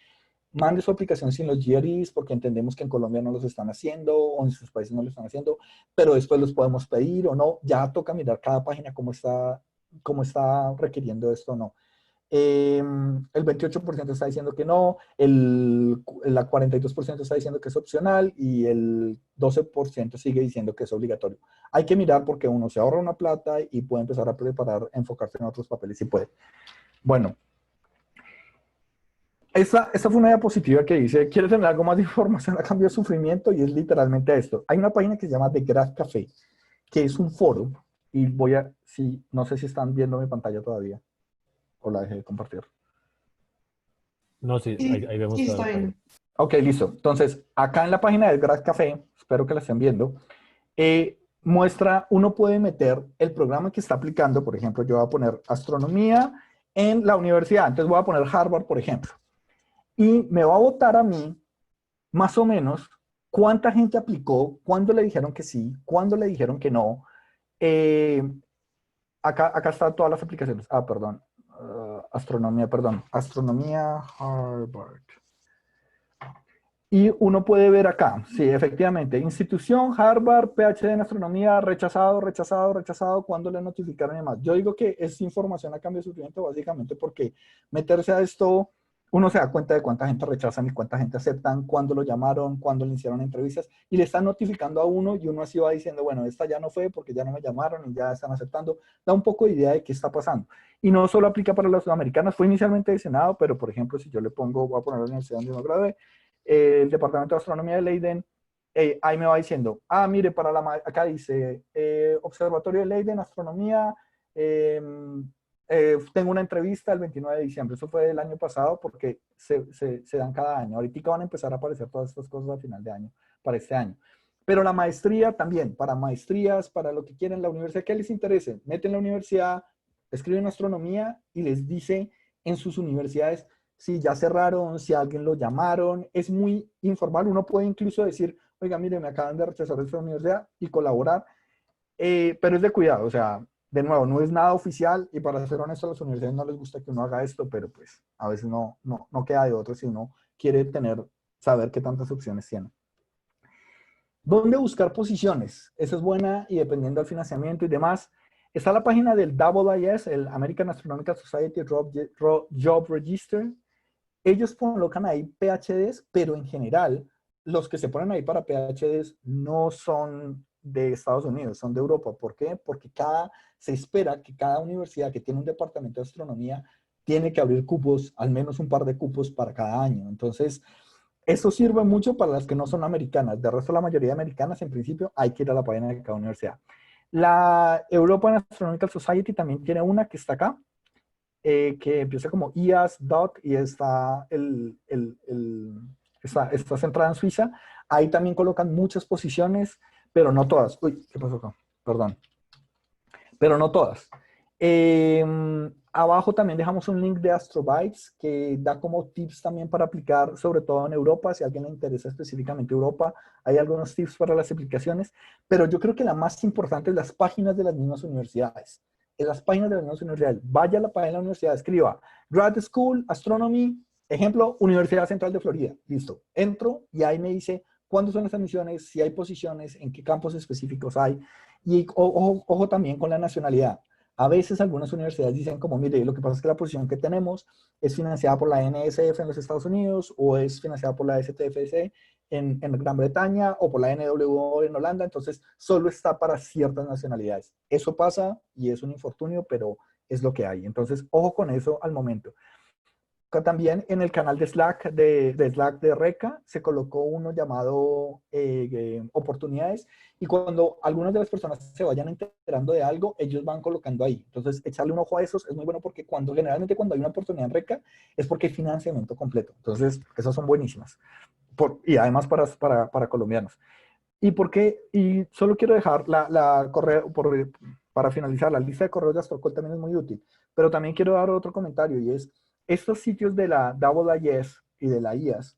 mande su aplicación sin los GREs porque entendemos que en Colombia no los están haciendo o en sus países no lo están haciendo, pero después los podemos pedir o no, ya toca mirar cada página cómo está requiriendo esto o no. El 28% está diciendo que no, el 42% está diciendo que es opcional y el 12% sigue diciendo que es obligatorio. Hay que mirar porque uno se ahorra una plata y puede empezar a preparar, enfocarse en otros papeles si puede. Bueno, esta fue una diapositiva que dice, ¿quieres tener algo más de información a cambio de sufrimiento? Y es literalmente esto. Hay una página que se llama The Grad Café, que es un foro, y no sé si están viendo mi pantalla todavía, o la dejé de compartir. No, sí, Sí, ahí vemos sí, toda está la página. bien. Ok, listo. Entonces, acá en la página del Grad Café, espero que la estén viendo, uno puede meter el programa que está aplicando. Por ejemplo, yo voy a poner astronomía en la universidad. Entonces voy a poner Harvard, por ejemplo. Y me va a votar a mí, más o menos, cuánta gente aplicó, cuándo le dijeron que sí, cuándo le dijeron que no. Eh, acá están todas las aplicaciones. Ah, perdón. Astronomía, perdón. Astronomía Harvard. Y uno puede ver acá, sí, efectivamente, institución, Harvard, PhD en astronomía, rechazado, rechazado, rechazado, cuando le notificaron y demás. Yo digo que es información a cambio de sufrimiento básicamente porque meterse a esto, uno se da cuenta de cuánta gente rechazan y cuánta gente aceptan, cuándo lo llamaron, cuándo le hicieron entrevistas y le están notificando a uno y uno así va diciendo, bueno, esta ya no fue porque ya no me llamaron y ya están aceptando. Da un poco de idea de qué está pasando. Y no solo aplica para las sudamericanas, fue inicialmente diseñado, pero por ejemplo, si yo le pongo, voy a poner la universidad donde me gradué, el Departamento de Astronomía de Leiden, ahí me va diciendo, mire, acá dice, Observatorio de Leiden, Astronomía, tengo una entrevista el 29 de diciembre, eso fue el año pasado porque se dan cada año, ahorita van a empezar a aparecer todas estas cosas al final de año, para este año. Pero la maestría también, para maestrías, para lo que quieran, la universidad que les interese, meten la universidad, escriben astronomía y les dice en sus universidades si ya cerraron, si a alguien lo llamaron. Es muy informal. Uno puede incluso decir, oiga, mire, me acaban de rechazar esta universidad y colaborar, pero es de cuidado. O sea, de nuevo, no es nada oficial y para ser honesto, a las universidades no les gusta que uno haga esto, pero pues a veces no queda de otro si uno quiere saber qué tantas opciones tiene. ¿Dónde buscar posiciones? Esa es buena y dependiendo del financiamiento y demás. Está la página del AAIS, el American Astronomical Society Job Register. Ellos colocan ahí PhDs, pero en general los que se ponen ahí para PhDs no son de Estados Unidos, son de Europa. ¿Por qué? Porque se espera que cada universidad que tiene un departamento de astronomía tiene que abrir cupos, al menos un par de cupos para cada año. Entonces, eso sirve mucho para las que no son americanas. De resto, la mayoría de americanas, en principio, hay que ir a la página de cada universidad. La European Astronomical Society también tiene una que está acá, que empieza como IAS.doc y está centrada en Suiza. Ahí también colocan muchas posiciones, pero no todas. Uy, ¿qué pasó acá? Perdón. Pero no todas. Abajo también dejamos un link de Astrobytes que da como tips también para aplicar, sobre todo en Europa. Si a alguien le interesa específicamente Europa, hay algunos tips para las aplicaciones, pero yo creo que la más importante es las páginas de las mismas universidades. En las páginas de las mismas universidades, vaya a la página de la universidad, escriba Grad School, Astronomy, Ejemplo, Universidad Central de Florida. Listo. Entro y ahí me dice cuándo son las admisiones, si hay posiciones, en qué campos específicos hay. Y ojo también con la nacionalidad. A veces algunas universidades dicen como, mire, lo que pasa es que la posición que tenemos es financiada por la NSF en los Estados Unidos o es financiada por la STFC en Gran Bretaña o por la NWO en Holanda, entonces solo está para ciertas nacionalidades. Eso pasa y es un infortunio, pero es lo que hay. Entonces, ojo con eso al momento. También en el canal de Slack de Slack de Reca se colocó uno llamado oportunidades, y cuando algunas de las personas se vayan enterando de algo, ellos van colocando ahí. Entonces, echarle un ojo a esos es muy bueno porque generalmente cuando hay una oportunidad en Reca es porque hay financiamiento completo. Entonces, esas son buenísimas. Y además para colombianos. Y solo quiero dejar la correo, para finalizar, la lista de correos de Astrocol también es muy útil, pero también quiero dar otro comentario, y es, estos sitios de la IIS y de la IAS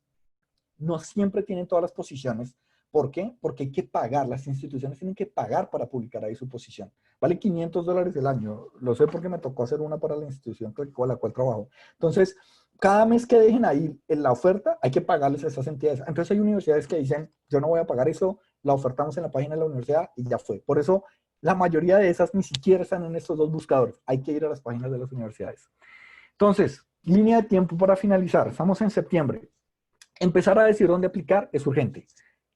no siempre tienen todas las posiciones. ¿Por qué? Porque hay que pagar, las instituciones tienen que pagar para publicar ahí su posición. Vale $500 el año, lo sé porque me tocó hacer una para la institución con la cual trabajo. Entonces, cada mes que dejen ahí en la oferta, hay que pagarles a esas entidades. Entonces hay universidades que dicen, yo no voy a pagar eso, la ofertamos en la página de la universidad y ya fue. Por eso, la mayoría de esas ni siquiera están en estos dos buscadores. Hay que ir a las páginas de las universidades. Entonces, línea de tiempo para finalizar. Estamos en septiembre. Empezar a decir dónde aplicar es urgente.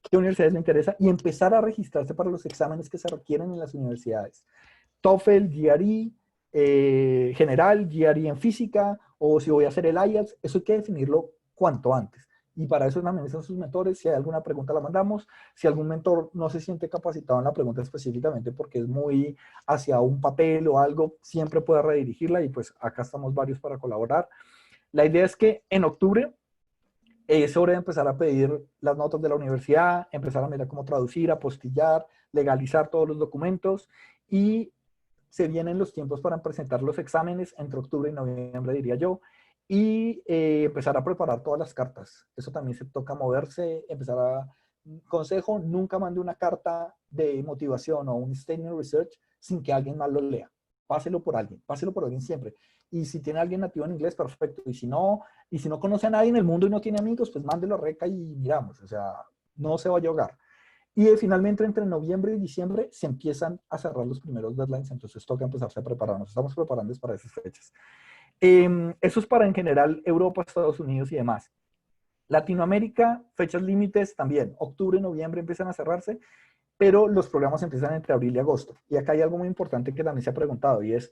¿Qué universidades le interesa? Y empezar a registrarse para los exámenes que se requieren en las universidades. TOEFL, GRE, general, GRE en física, o si voy a hacer el IELTS, eso hay que definirlo cuanto antes. Y para eso también están sus mentores. Si hay alguna pregunta la mandamos. Si algún mentor no se siente capacitado en la pregunta específicamente porque es muy hacia un papel o algo, siempre puede redirigirla, y pues acá estamos varios para colaborar. La idea es que en octubre es hora de empezar a pedir las notas de la universidad, empezar a mirar cómo traducir, apostillar, legalizar todos los documentos, y se vienen los tiempos para presentar los exámenes entre octubre y noviembre, diría yo, y empezar a preparar todas las cartas. Eso también se toca moverse, empezar a... Consejo, nunca mande una carta de motivación o un statement research sin que alguien más lo lea. Páselo por alguien siempre. Y si tiene alguien nativo en inglés, perfecto. Y si no conoce a nadie en el mundo y no tiene amigos, pues mándelo a Reca y miramos. O sea, no se va a ahogar. Y finalmente, entre noviembre y diciembre, se empiezan a cerrar los primeros deadlines, entonces toca empezarse a preparar. Nos estamos preparando para esas fechas. Eso es para, en general, Europa, Estados Unidos y demás. Latinoamérica, fechas límites también. Octubre y noviembre empiezan a cerrarse, pero los programas empiezan entre abril y agosto. Y acá hay algo muy importante que también se ha preguntado, y es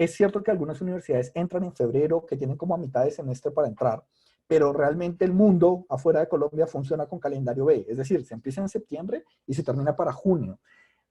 cierto que algunas universidades entran en febrero, que tienen como a mitad de semestre para entrar, pero realmente el mundo afuera de Colombia funciona con calendario B, es decir, se empieza en septiembre y se termina para junio.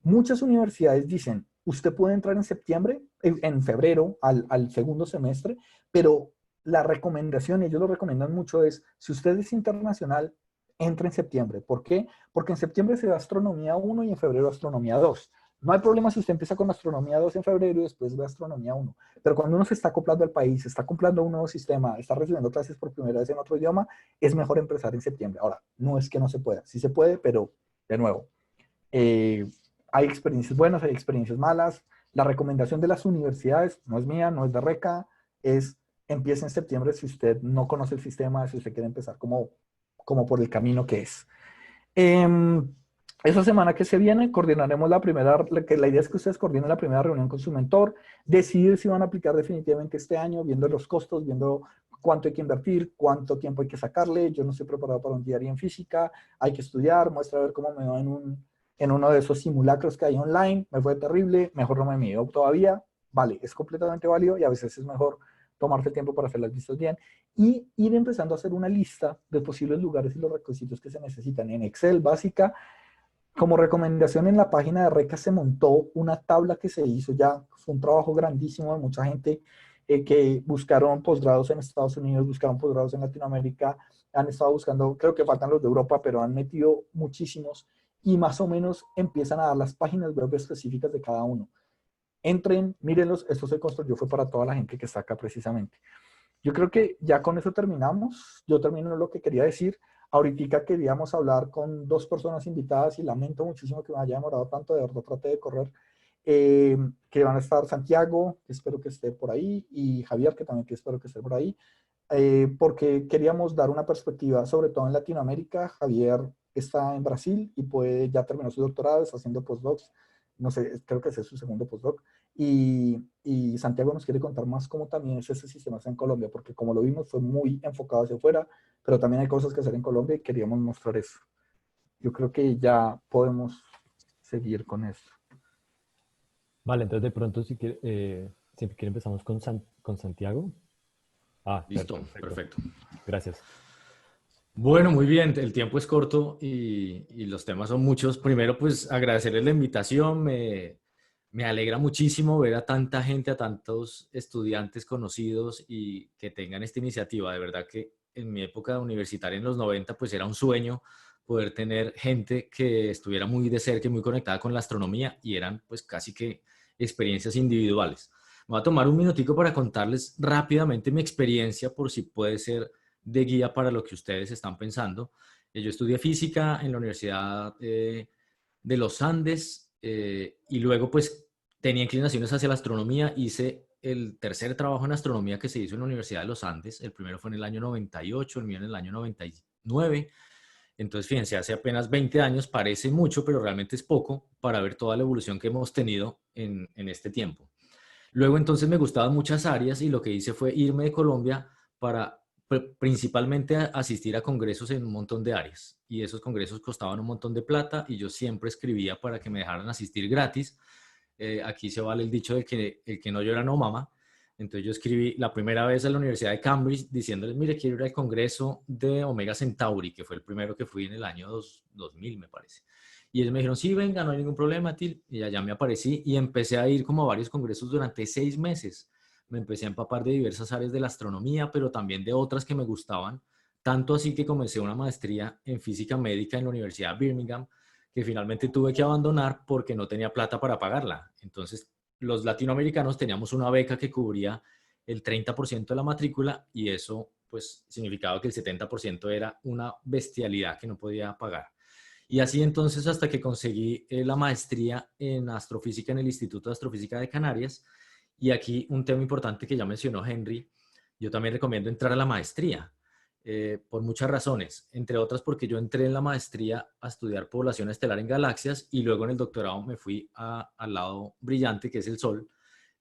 Muchas universidades dicen, usted puede entrar en septiembre, en febrero, al segundo semestre, pero la recomendación, ellos lo recomiendan mucho, es, si usted es internacional, entre en septiembre. ¿Por qué? Porque en septiembre se da astronomía 1 y en febrero astronomía 2. No hay problema si usted empieza con astronomía 2 en febrero y después ve astronomía 1. Pero cuando uno se está acoplando al país, se está acoplando a un nuevo sistema, está recibiendo clases por primera vez en otro idioma, es mejor empezar en septiembre. Ahora, no es que no se pueda, sí se puede, pero de nuevo, eh, hay experiencias buenas, hay experiencias malas. La recomendación de las universidades, no es mía, no es de Reca, es empiece en septiembre si usted no conoce el sistema, si usted quiere empezar como por el camino que es. Esa semana que se viene coordinaremos la idea es que ustedes coordinen la primera reunión con su mentor, decidir si van a aplicar definitivamente este año, viendo los costos, viendo cuánto hay que invertir, cuánto tiempo hay que sacarle. Yo no estoy preparado para un diario en física, hay que estudiar, muestra a ver cómo me va en uno de esos simulacros que hay online, me fue terrible, mejor no me mido todavía. Vale, es completamente válido y a veces es mejor tomarse el tiempo para hacer las listas bien y ir empezando a hacer una lista de posibles lugares y los requisitos que se necesitan en Excel básica. Como recomendación, en la página de Reca se montó una tabla que se hizo ya, fue un trabajo grandísimo de mucha gente que buscaron posgrados en Estados Unidos, buscaron posgrados en Latinoamérica, han estado buscando, creo que faltan los de Europa, pero han metido muchísimos y más o menos empiezan a dar las páginas web específicas de cada uno. Entren, mírenlos, esto se construyó, fue para toda la gente que está acá precisamente. Yo creo que ya con eso terminamos. Yo termino lo que quería decir. Ahorita queríamos hablar con dos personas invitadas y lamento muchísimo que me haya demorado tanto, de verdad traté de correr, que van a estar Santiago, que espero que esté por ahí, y Javier, que también que espero que esté por ahí. porque queríamos dar una perspectiva, sobre todo en Latinoamérica. Javier está en Brasil y ya terminó su doctorado, está haciendo postdocs, no sé, creo que ese es su segundo postdoc, y Santiago nos quiere contar más cómo también es ese sistema en Colombia, porque como lo vimos fue muy enfocado hacia afuera, pero también hay cosas que hacer en Colombia y queríamos mostrar eso. Yo creo que ya podemos seguir con esto. Vale, entonces de pronto si quiere empezamos con Santiago. Ah, Listo, perfecto. perfecto. Gracias. Bueno, muy bien, el tiempo es corto y los temas son muchos. Primero, pues agradecerles la invitación. Me alegra muchísimo ver a tanta gente, a tantos estudiantes conocidos y que tengan esta iniciativa. De verdad que en mi época universitaria, en los 90, pues era un sueño poder tener gente que estuviera muy de cerca y muy conectada con la astronomía, y eran pues casi que experiencias individuales. Me voy a tomar un minutico para contarles rápidamente mi experiencia, por si puede ser de guía para lo que ustedes están pensando. Yo estudié física en la Universidad de los Andes, y luego pues tenía inclinaciones hacia la astronomía. Hice el tercer trabajo en astronomía que se hizo en la Universidad de los Andes. El primero fue en el año 98, el mío en el año 99. Entonces, fíjense, hace apenas 20 años, parece mucho, pero realmente es poco para ver toda la evolución que hemos tenido en este tiempo. Luego, entonces, me gustaban muchas áreas y lo que hice fue irme de Colombia para principalmente asistir a congresos en un montón de áreas. Y esos congresos costaban un montón de plata y yo siempre escribía para que me dejaran asistir gratis. Aquí se vale el dicho de que el que no llora no mama. Entonces yo escribí la primera vez a la Universidad de Cambridge diciéndoles, mire, quiero ir al congreso de Omega Centauri, que fue el primero que fui en el año 2000, me parece. Y ellos me dijeron, sí, venga, no hay ningún problema, Til. Y allá me aparecí y empecé a ir como a varios congresos durante 6 meses. Me empecé a empapar de diversas áreas de la astronomía, pero también de otras que me gustaban. Tanto así que comencé una maestría en física médica en la Universidad de Birmingham, que finalmente tuve que abandonar porque no tenía plata para pagarla. Entonces, los latinoamericanos teníamos una beca que cubría el 30% de la matrícula, y eso pues significaba que el 70% era una bestialidad que no podía pagar. Y así entonces hasta que conseguí la maestría en astrofísica en el Instituto de Astrofísica de Canarias. Y aquí un tema importante que ya mencionó Henry, yo también recomiendo entrar a la maestría. Por muchas razones, entre otras porque yo entré en la maestría a estudiar población estelar en galaxias y luego en el doctorado me fui al lado brillante que es el Sol,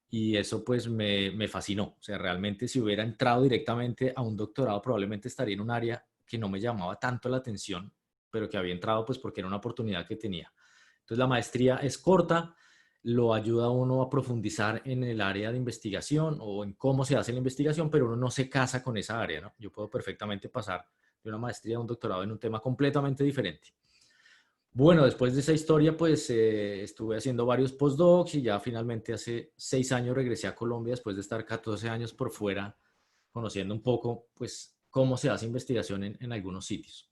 y eso pues me fascinó. O sea, realmente si hubiera entrado directamente a un doctorado probablemente estaría en un área que no me llamaba tanto la atención, pero que había entrado pues porque era una oportunidad que tenía. Entonces la maestría es corta, lo ayuda a uno a profundizar en el área de investigación o en cómo se hace la investigación, pero uno no se casa con esa área, ¿no? Yo puedo perfectamente pasar de una maestría a un doctorado en un tema completamente diferente. Bueno, después de esa historia, pues estuve haciendo varios postdocs y ya finalmente hace 6 años regresé a Colombia después de estar 14 años por fuera, conociendo un poco, pues, cómo se hace investigación en algunos sitios.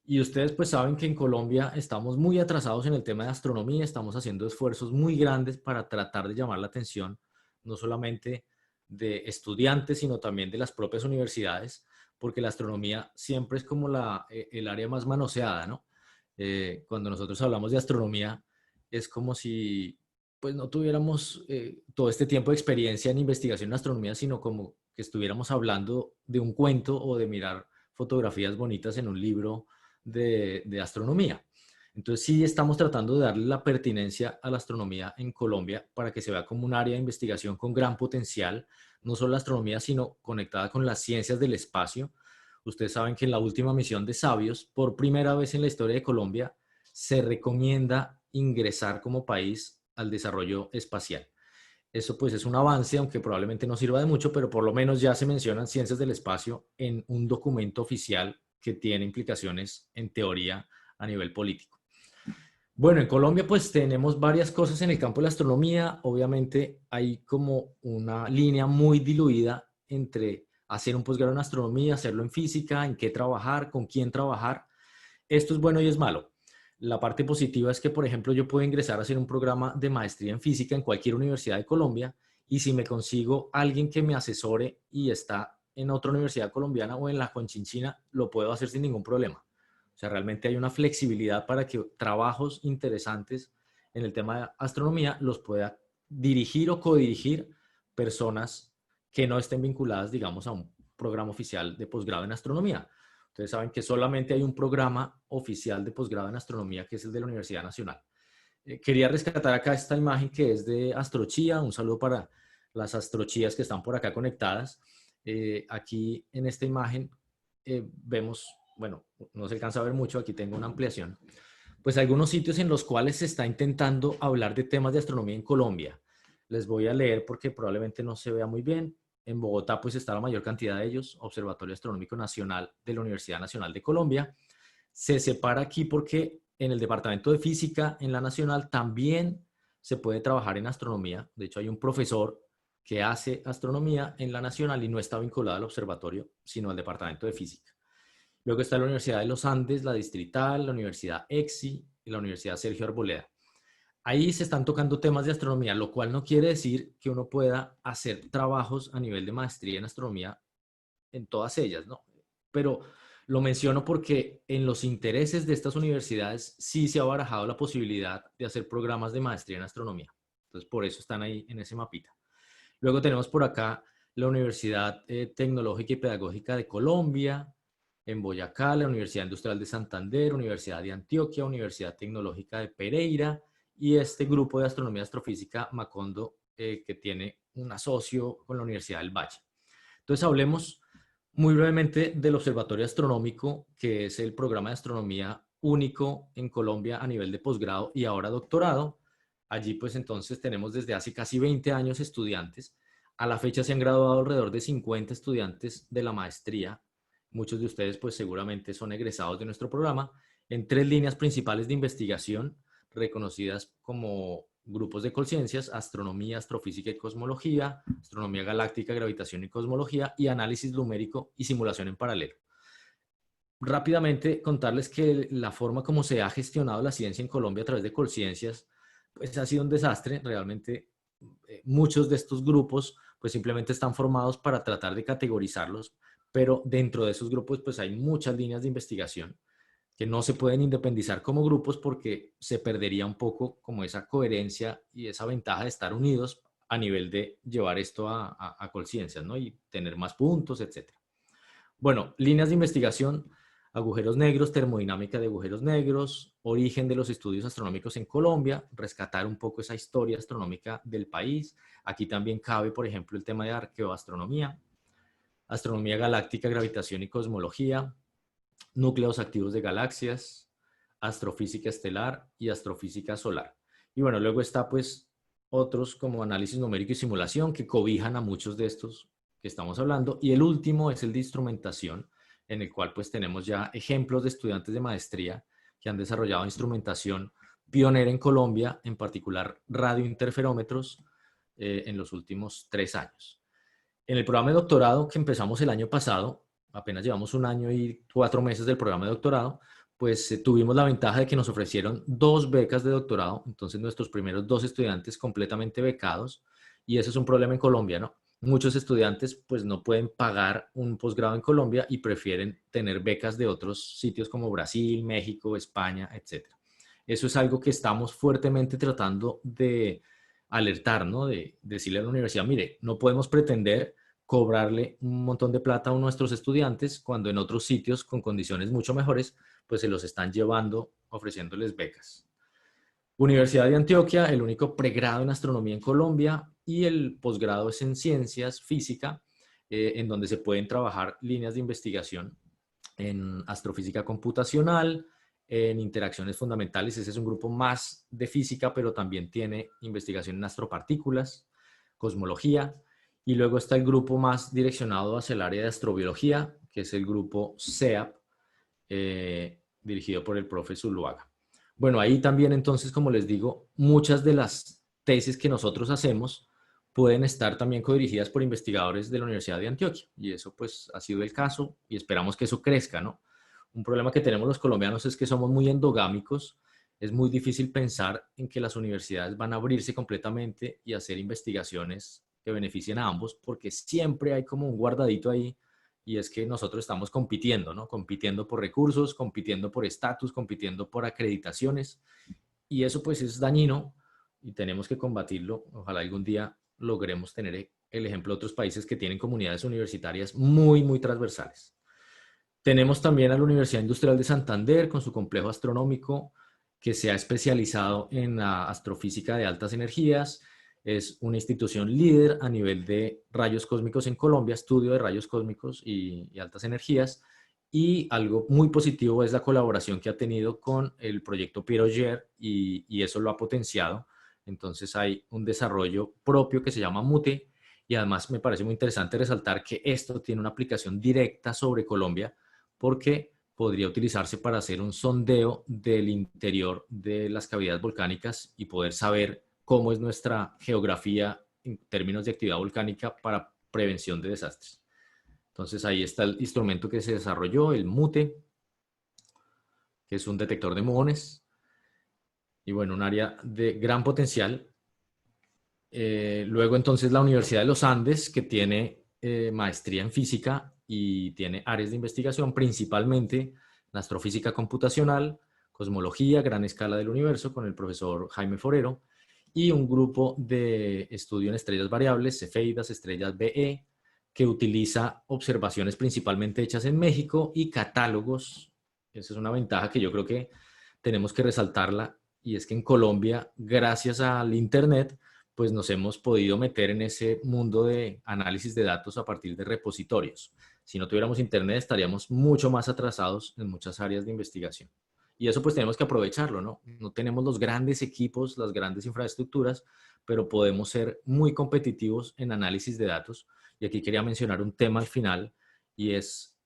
Y ustedes pues saben que en Colombia estamos muy atrasados en el tema de astronomía, estamos haciendo esfuerzos muy grandes para tratar de llamar la atención, no solamente de estudiantes, sino también de las propias universidades, porque la astronomía siempre es como el área más manoseada, ¿no? Cuando nosotros hablamos de astronomía, es como si pues no tuviéramos todo este tiempo de experiencia en investigación en astronomía, sino como que estuviéramos hablando de un cuento o de mirar fotografías bonitas en un libro de astronomía. Entonces sí estamos tratando de darle la pertinencia a la astronomía en Colombia para que se vea como un área de investigación con gran potencial, no solo la astronomía, sino conectada con las ciencias del espacio. Ustedes saben que en la última misión de Sabios, por primera vez en la historia de Colombia, se recomienda ingresar como país al desarrollo espacial. Eso pues es un avance, aunque probablemente no sirva de mucho, pero por lo menos ya se mencionan ciencias del espacio en un documento oficial que tiene implicaciones en teoría a nivel político. Bueno, en Colombia pues tenemos varias cosas en el campo de la astronomía. Obviamente hay como una línea muy diluida entre hacer un posgrado en astronomía, hacerlo en física, en qué trabajar, con quién trabajar. Esto es bueno y es malo. La parte positiva es que, por ejemplo, yo puedo ingresar a hacer un programa de maestría en física en cualquier universidad de Colombia, y si me consigo alguien que me asesore y está en otra universidad colombiana o en la Conchinchina, lo puedo hacer sin ningún problema. O sea, realmente hay una flexibilidad para que trabajos interesantes en el tema de astronomía los pueda dirigir o codirigir personas que no estén vinculadas, digamos, programa oficial de posgrado en astronomía. Ustedes saben que solamente hay un programa oficial de posgrado en astronomía, que es el de la Universidad Nacional. Quería rescatar acá esta imagen que es de Astrochía. Un saludo para las astrochías que están por acá conectadas. Aquí en esta imagen vemos, bueno, no se alcanza a ver mucho, aquí tengo una ampliación, pues algunos sitios en los cuales se está intentando hablar de temas de astronomía en Colombia. Les voy a leer porque probablemente no se vea muy bien. En Bogotá pues está la mayor cantidad de ellos, Observatorio Astronómico Nacional de la Universidad Nacional de Colombia. Se separa aquí porque en el Departamento de Física, en la Nacional, también se puede trabajar en astronomía. De hecho, hay un profesor que hace astronomía en la Nacional y no está vinculado al observatorio, sino al Departamento de Física. Luego está la Universidad de los Andes, la Distrital, la Universidad EXI y la Universidad Sergio Arboleda. Ahí se están tocando temas de astronomía, lo cual no quiere decir que uno pueda hacer trabajos a nivel de maestría en astronomía en todas ellas, ¿no? Pero lo menciono porque en los intereses de estas universidades sí se ha barajado la posibilidad de hacer programas de maestría en astronomía. Entonces, por eso están ahí en ese mapita. Luego tenemos por acá la Universidad Tecnológica y Pedagógica de Colombia, en Boyacá, la Universidad Industrial de Santander, Universidad de Antioquia, Universidad Tecnológica de Pereira y este grupo de astronomía y astrofísica Macondo, que tiene un asocio con la Universidad del Valle. Entonces hablemos muy brevemente del Observatorio Astronómico, que es el programa de astronomía único en Colombia a nivel de posgrado y ahora doctorado. Allí pues entonces tenemos desde hace casi 20 años estudiantes. A la fecha se han graduado alrededor de 50 estudiantes de la maestría. Muchos de ustedes pues seguramente son egresados de nuestro programa en 3 líneas principales de investigación reconocidas como grupos de conciencias: astronomía, astrofísica y cosmología, astronomía galáctica, gravitación y cosmología, y análisis numérico y simulación en paralelo. Rápidamente contarles que la forma como se ha gestionado la ciencia en Colombia a través de Colciencias pues ha sido un desastre. Realmente muchos de estos grupos pues simplemente están formados para tratar de categorizarlos, pero dentro de esos grupos pues hay muchas líneas de investigación que no se pueden independizar como grupos porque se perdería un poco como esa coherencia y esa ventaja de estar unidos a nivel de llevar esto a Colciencias, ¿no? Y tener más puntos, etc. Bueno, líneas de investigación: agujeros negros, termodinámica de agujeros negros, origen de los estudios astronómicos en Colombia, rescatar un poco esa historia astronómica del país. Aquí también cabe, por ejemplo, el tema de arqueoastronomía, astronomía galáctica, gravitación y cosmología, núcleos activos de galaxias, astrofísica estelar y astrofísica solar. Y bueno, luego está pues otros como análisis numérico y simulación que cobijan a muchos de estos que estamos hablando. Y el último es el de instrumentación, en el cual pues tenemos ya ejemplos de estudiantes de maestría que han desarrollado instrumentación pionera en Colombia, en particular radiointerferómetros, en los últimos 3 años. En el programa de doctorado que empezamos el año pasado, apenas llevamos 1 año y 4 meses del programa de doctorado, pues tuvimos la ventaja de que nos ofrecieron 2 becas de doctorado. Entonces nuestros primeros 2 estudiantes completamente becados, y eso es un problema en Colombia, ¿no? Muchos estudiantes pues no pueden pagar un posgrado en Colombia y prefieren tener becas de otros sitios como Brasil, México, España, etc. Eso es algo que estamos fuertemente tratando de alertar, ¿no? De decirle a la universidad: mire, no podemos pretender cobrarle un montón de plata a nuestros estudiantes cuando en otros sitios con condiciones mucho mejores pues se los están llevando ofreciéndoles becas. Universidad de Antioquia, el único pregrado en astronomía en Colombia, y el posgrado es en ciencias física, en donde se pueden trabajar líneas de investigación en astrofísica computacional, en interacciones fundamentales. Ese es un grupo más de física, pero también tiene investigación en astropartículas, cosmología. Y luego está el grupo más direccionado hacia el área de astrobiología, que es el grupo CEAP, dirigido por el profe Zuluaga. Bueno, ahí también entonces, como les digo, muchas de las tesis que nosotros hacemos pueden estar también codirigidas por investigadores de la Universidad de Antioquia, y eso pues ha sido el caso y esperamos que eso crezca, ¿no? Un problema que tenemos los colombianos es que somos muy endogámicos. Es muy difícil pensar en que las universidades van a abrirse completamente y hacer investigaciones que beneficien a ambos, porque siempre hay como un guardadito ahí, y es que nosotros estamos compitiendo, ¿no? Compitiendo por recursos, compitiendo por estatus, compitiendo por acreditaciones, y eso pues es dañino y tenemos que combatirlo. Ojalá algún día logremos tener el ejemplo de otros países que tienen comunidades universitarias muy, muy transversales. Tenemos también a la Universidad Industrial de Santander con su complejo astronómico que se ha especializado en la astrofísica de altas energías. Es una institución líder a nivel de rayos cósmicos en Colombia, estudio de rayos cósmicos y altas energías. Y algo muy positivo es la colaboración que ha tenido con el proyecto Piroger y eso lo ha potenciado. Entonces hay un desarrollo propio que se llama MUTE y además me parece muy interesante resaltar que esto tiene una aplicación directa sobre Colombia porque podría utilizarse para hacer un sondeo del interior de las cavidades volcánicas y poder saber cómo es nuestra geografía en términos de actividad volcánica para prevención de desastres. Entonces ahí está el instrumento que se desarrolló, el MUTE, que es un detector de muones. Y bueno, un área de gran potencial. Luego entonces la Universidad de los Andes, que tiene maestría en física y tiene áreas de investigación, principalmente la astrofísica computacional, cosmología, gran escala del universo, con el profesor Jaime Forero, y un grupo de estudio en estrellas variables, cefeidas, estrellas BE, que utiliza observaciones principalmente hechas en México y catálogos. Esa es una ventaja que yo creo que tenemos que resaltarla, y es que en Colombia, gracias al Internet, pues nos hemos podido meter en ese mundo de análisis de datos a partir de repositorios. Si no tuviéramos Internet, estaríamos mucho más atrasados en muchas áreas de investigación. Y eso pues tenemos que aprovecharlo, ¿no? No tenemos los grandes equipos, las grandes infraestructuras, pero podemos ser muy competitivos en análisis de datos. Y aquí quería mencionar un tema al final, y es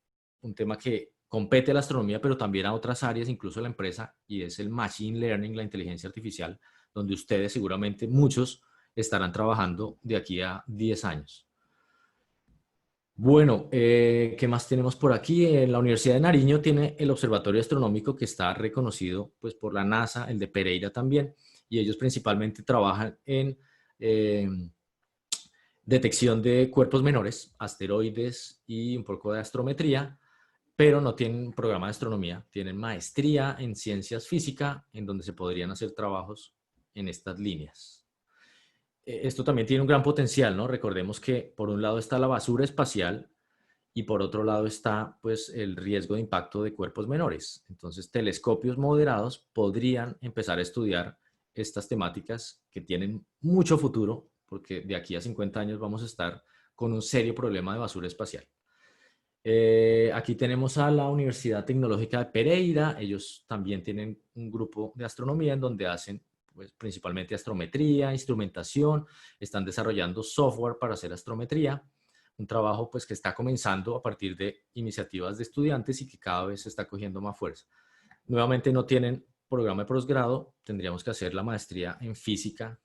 un tema que compete a la astronomía, pero también a otras áreas, incluso a la empresa, y es el Machine Learning, la inteligencia artificial, donde ustedes seguramente muchos estarán trabajando de aquí a 10 años. Bueno, ¿qué más tenemos por aquí? La Universidad de Nariño tiene el Observatorio Astronómico que está reconocido pues, por la NASA, el de Pereira también, y ellos principalmente trabajan en detección de cuerpos menores, asteroides y un poco de astrometría, pero no tienen un programa de astronomía, tienen maestría en ciencias física, en donde se podrían hacer trabajos en estas líneas. Esto también tiene un gran potencial, ¿no? Recordemos que por un lado está la basura espacial y por otro lado está pues el riesgo de impacto de cuerpos menores. Entonces, telescopios moderados podrían empezar a estudiar estas temáticas que tienen mucho futuro, porque de aquí a 50 años vamos a estar con un serio problema de basura espacial. Aquí tenemos a la Universidad Tecnológica de Pereira. Ellos también tienen un grupo de astronomía en donde hacen pues, principalmente astrometría, instrumentación. Están desarrollando software para hacer astrometría. Un trabajo pues, que está comenzando a partir de iniciativas de estudiantes y que cada vez está cogiendo más fuerza. Nuevamente no tienen programa de posgrado. Tendríamos que hacer la maestría en física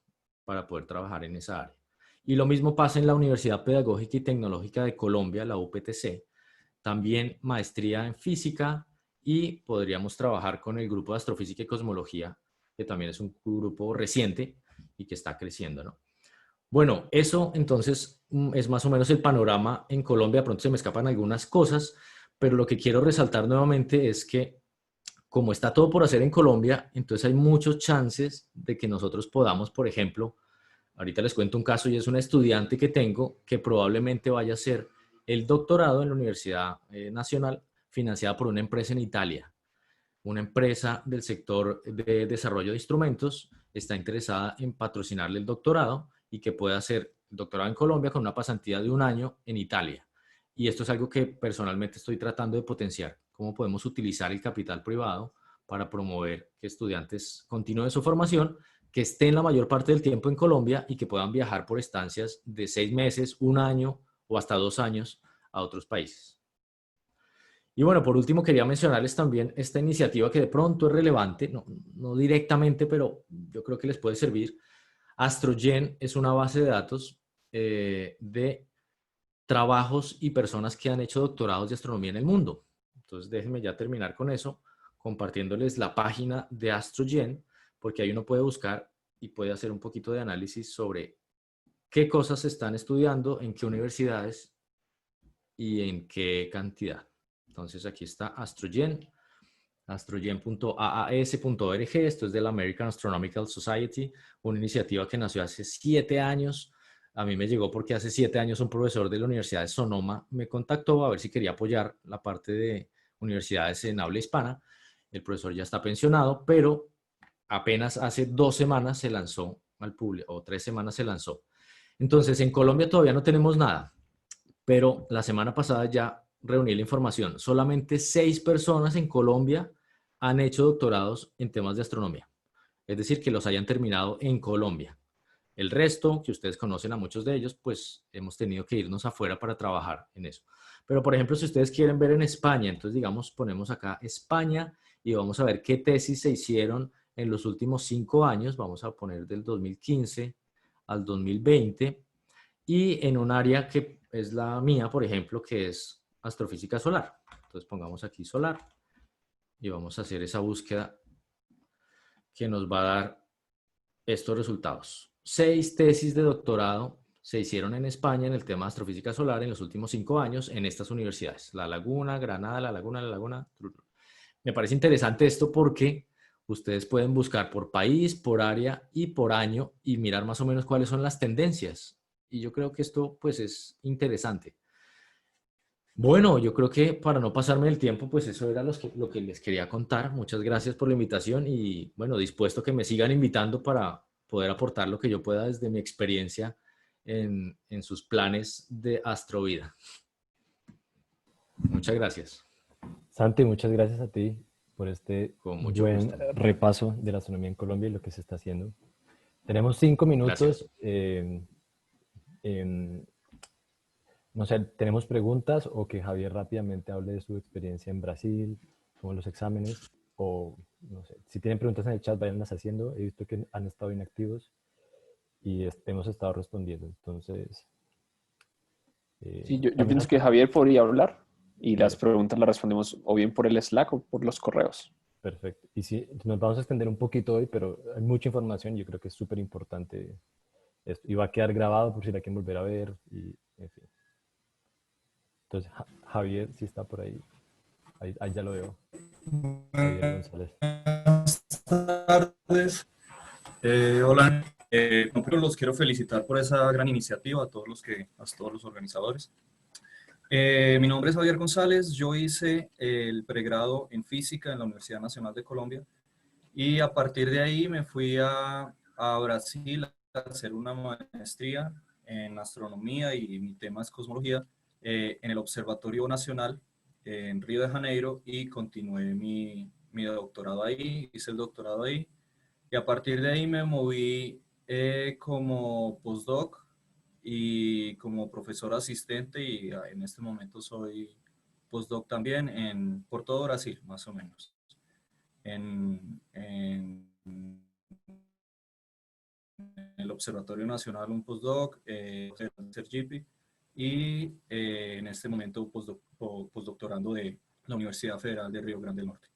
para poder trabajar en esa área. Y lo mismo pasa en la Universidad Pedagógica y Tecnológica de Colombia, la UPTC. También maestría en física y podríamos trabajar con el grupo de astrofísica y cosmología, que también es un grupo reciente y que está creciendo, ¿no? Bueno, eso entonces es más o menos el panorama en Colombia. De pronto se me escapan algunas cosas, pero lo que quiero resaltar nuevamente es que como está todo por hacer en Colombia, entonces hay muchos chances de que nosotros podamos, por ejemplo, ahorita les cuento un caso y es una estudiante que tengo que probablemente vaya a hacer el doctorado en la Universidad Nacional financiada por una empresa en Italia. Una empresa del sector de desarrollo de instrumentos está interesada en patrocinarle el doctorado y que pueda hacer el doctorado en Colombia con una pasantía de 1 año en Italia. Y esto es algo que personalmente estoy tratando de potenciar. ¿Cómo podemos utilizar el capital privado para promover que estudiantes continúen su formación, que estén la mayor parte del tiempo en Colombia y que puedan viajar por estancias de 6 meses, 1 año o hasta 2 años a otros países? Y bueno, por último quería mencionarles también esta iniciativa que de pronto es relevante, no directamente, pero yo creo que les puede servir. AstroGen es una base de datos de trabajos y personas que han hecho doctorados de astronomía en el mundo. Entonces déjenme ya terminar con eso, compartiéndoles la página de AstroGen, porque ahí uno puede buscar y puede hacer un poquito de análisis sobre qué cosas se están estudiando, en qué universidades y en qué cantidad. Entonces aquí está AstroGen, astrogen.aas.org. Esto es de la American Astronomical Society, una iniciativa que nació hace 7 años A mí me llegó porque hace 7 años un profesor de la Universidad de Sonoma me contactó a ver si quería apoyar la parte de universidades en habla hispana. El profesor ya está pensionado, pero apenas hace 2 semanas se lanzó al público, o 3 semanas se lanzó. Entonces, en Colombia todavía no tenemos nada, pero la semana pasada ya reuní la información. Solamente 6 personas en Colombia han hecho doctorados en temas de astronomía. Es decir, que los hayan terminado en Colombia. El resto, que ustedes conocen a muchos de ellos, pues hemos tenido que irnos afuera para trabajar en eso. Pero, por ejemplo, si ustedes quieren ver en España, entonces, digamos, ponemos acá España y vamos a ver qué tesis se hicieron en los últimos 5 años. Vamos a poner del 2015 al 2020 y en un área que es la mía, por ejemplo, que es astrofísica solar. Entonces, pongamos aquí solar y vamos a hacer esa búsqueda que nos va a dar estos resultados. 6 tesis de doctorado se hicieron en España en el tema de astrofísica solar en los últimos 5 años en estas universidades. La Laguna, Granada, La Laguna, La Laguna. Me parece interesante esto porque ustedes pueden buscar por país, por área y por año y mirar más o menos cuáles son las tendencias. Y yo creo que esto pues es interesante. Bueno, yo creo que para no pasarme el tiempo, pues eso era lo que les quería contar. Muchas gracias por la invitación y bueno, dispuesto a que me sigan invitando para poder aportar lo que yo pueda desde mi experiencia en sus planes de astrovida. Muchas gracias. Santi, muchas gracias a ti por este Con mucho buen gusto. repaso de la astronomía en Colombia y lo que se está haciendo. Tenemos 5 minutos. Gracias. No sé, ¿tenemos preguntas o que Javier rápidamente hable de su experiencia en Brasil, como los exámenes? O, no sé, si tienen preguntas en el chat, váyanlas haciendo. He visto que han estado inactivos y hemos estado respondiendo. Entonces, Sí, yo también pienso que Javier podría hablar y las eso, preguntas las respondemos o bien por el Slack o por los correos. perfecto. Y sí, nos vamos a extender un poquito hoy, pero hay mucha información. Yo creo que es súper importante esto. Y va a quedar grabado por si la quieren volver a ver. Y, en fin. Entonces, Javier, si está por ahí. Ahí ya lo veo. Javier González. Buenas tardes. Hola. Primero los quiero felicitar por esa gran iniciativa a todos los organizadores. Mi nombre es Javier González. Yo hice el pregrado en física en la Universidad Nacional de Colombia y a partir de ahí me fui a Brasil a hacer una maestría en astronomía y mi tema es cosmología en el Observatorio Nacional en Río de Janeiro y continué mi doctorado ahí, hice el doctorado ahí y a partir de ahí me moví como postdoc y como profesor asistente y en este momento soy postdoc también por todo Brasil, más o menos. En el Observatorio Nacional un postdoc, en Sergipe, y en este momento postdoctorando de la Universidad Federal de Río Grande del Norte.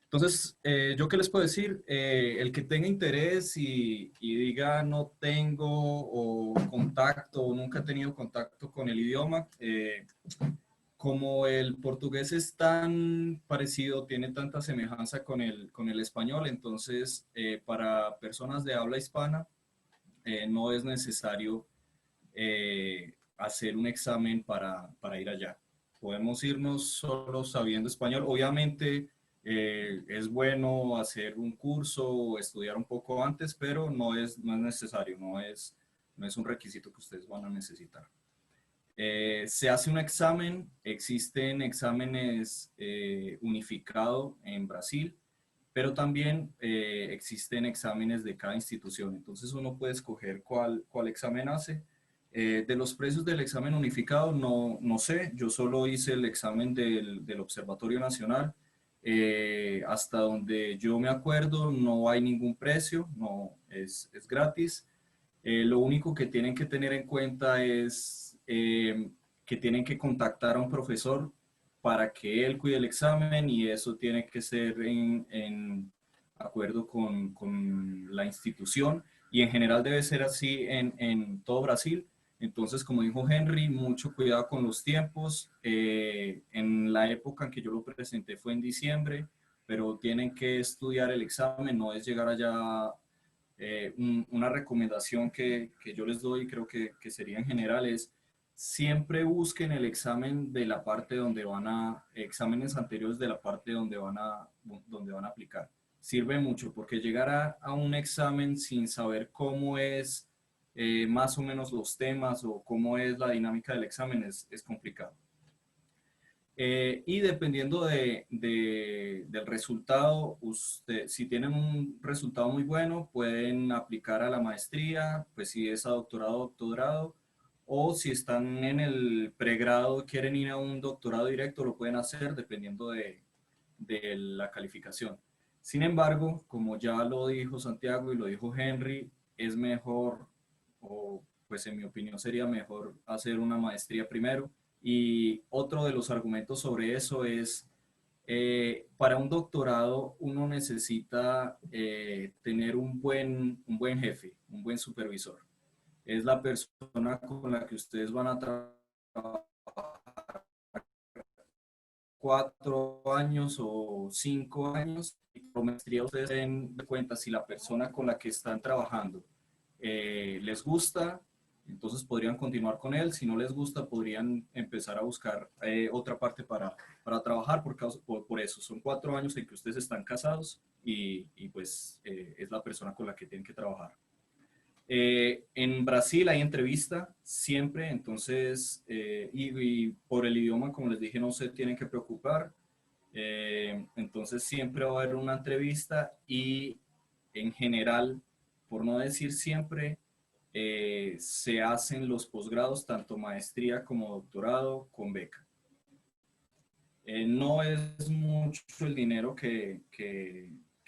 Entonces, ¿yo qué les puedo decir? El que tenga interés y diga no tengo o contacto o nunca he tenido contacto con el idioma, como el portugués es tan parecido, tiene tanta semejanza con el español, entonces para personas de habla hispana no es necesario hacer un examen para ir allá. Podemos irnos solo sabiendo español. Obviamente es bueno hacer un curso o estudiar un poco antes, pero no es necesario, no es un requisito que ustedes van a necesitar. Se hace un examen, existen exámenes unificados en Brasil, pero también existen exámenes de cada institución. Entonces uno puede escoger cuál examen hace. De los precios del examen unificado no sé, yo solo hice el examen del Observatorio Nacional. Hasta donde yo me acuerdo no hay ningún precio, no es gratis. Lo único que tienen que tener en cuenta es que tienen que contactar a un profesor para que él cuide el examen y eso tiene que ser en acuerdo con la institución y en general debe ser así en todo Brasil. Entonces, como dijo Henry, mucho cuidado con los tiempos. En la época en que yo lo presenté fue en diciembre, pero tienen que estudiar el examen, no es llegar allá una recomendación que yo les doy, creo que sería en general, es siempre busquen el examen de la parte donde exámenes anteriores de la parte donde van a aplicar. Sirve mucho porque llegar a un examen sin saber cómo es más o menos los temas o cómo es la dinámica del examen es complicado. Y dependiendo del resultado, si tienen un resultado muy bueno, pueden aplicar a la maestría, pues si es a doctorado, doctorado, o si están en el pregrado, quieren ir a un doctorado directo, lo pueden hacer dependiendo de la calificación. Sin embargo, como ya lo dijo Santiago y lo dijo Henry, es mejor, o pues en mi opinión sería mejor hacer una maestría primero. Y otro de los argumentos sobre eso es, para un doctorado uno necesita tener un buen jefe, un buen supervisor. Es la persona con la que ustedes van a trabajar 4 años o 5 años. Y por maestría ustedes den cuenta si la persona con la que están trabajando les gusta, entonces podrían continuar con él. Si no les gusta, podrían empezar a buscar otra parte para trabajar por eso. Son 4 años en que ustedes están casados y pues es la persona con la que tienen que trabajar. En Brasil hay entrevista siempre, entonces, y por el idioma, como les dije, no se tienen que preocupar. Entonces siempre va a haber una entrevista y en general, por no decir siempre, se hacen los posgrados, tanto maestría como doctorado, con beca. No es mucho el dinero que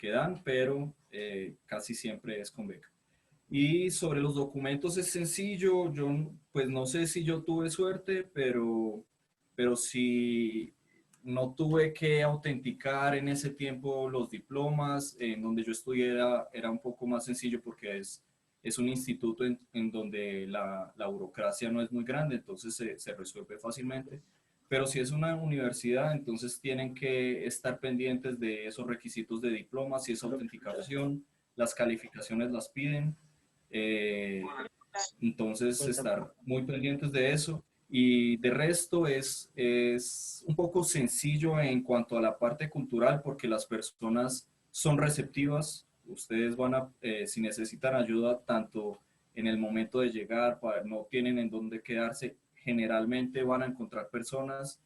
dan, pero casi siempre es con beca. Y sobre los documentos es sencillo, yo pues no sé si yo tuve suerte, pero si no tuve que autenticar en ese tiempo los diplomas. En donde yo estudié era un poco más sencillo porque es un instituto en donde la burocracia no es muy grande, entonces se resuelve fácilmente. Pero si es una universidad, entonces tienen que estar pendientes de esos requisitos de diplomas, si es autenticación, las calificaciones las piden. Eh, entonces, estar muy pendientes de eso. Y de resto es un poco sencillo en cuanto a la parte cultural porque las personas son receptivas. Ustedes si necesitan ayuda, tanto en el momento de llegar, no tienen en dónde quedarse, generalmente van a encontrar personas,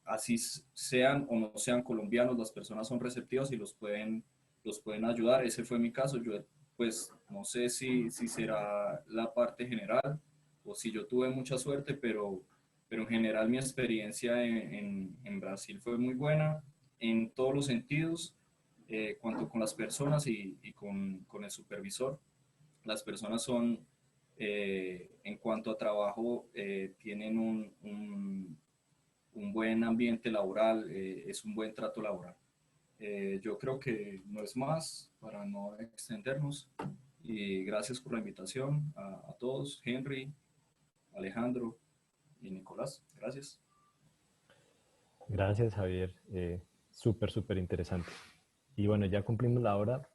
así sean o no sean colombianos, las personas son receptivas y los pueden ayudar. Ese fue mi caso. Yo pues no sé si será la parte general o si yo tuve mucha suerte, pero en general mi experiencia en Brasil fue muy buena en todos los sentidos, cuanto con las personas y con el supervisor. Las personas son, en cuanto a trabajo, tienen un buen ambiente laboral, es un buen trato laboral. Yo creo que no es más para no extendernos. Y gracias por la invitación a todos, Henry, Alejandro y Nicolás. Gracias. Gracias, Javier. Súper, súper interesante. Y bueno, ya cumplimos la hora.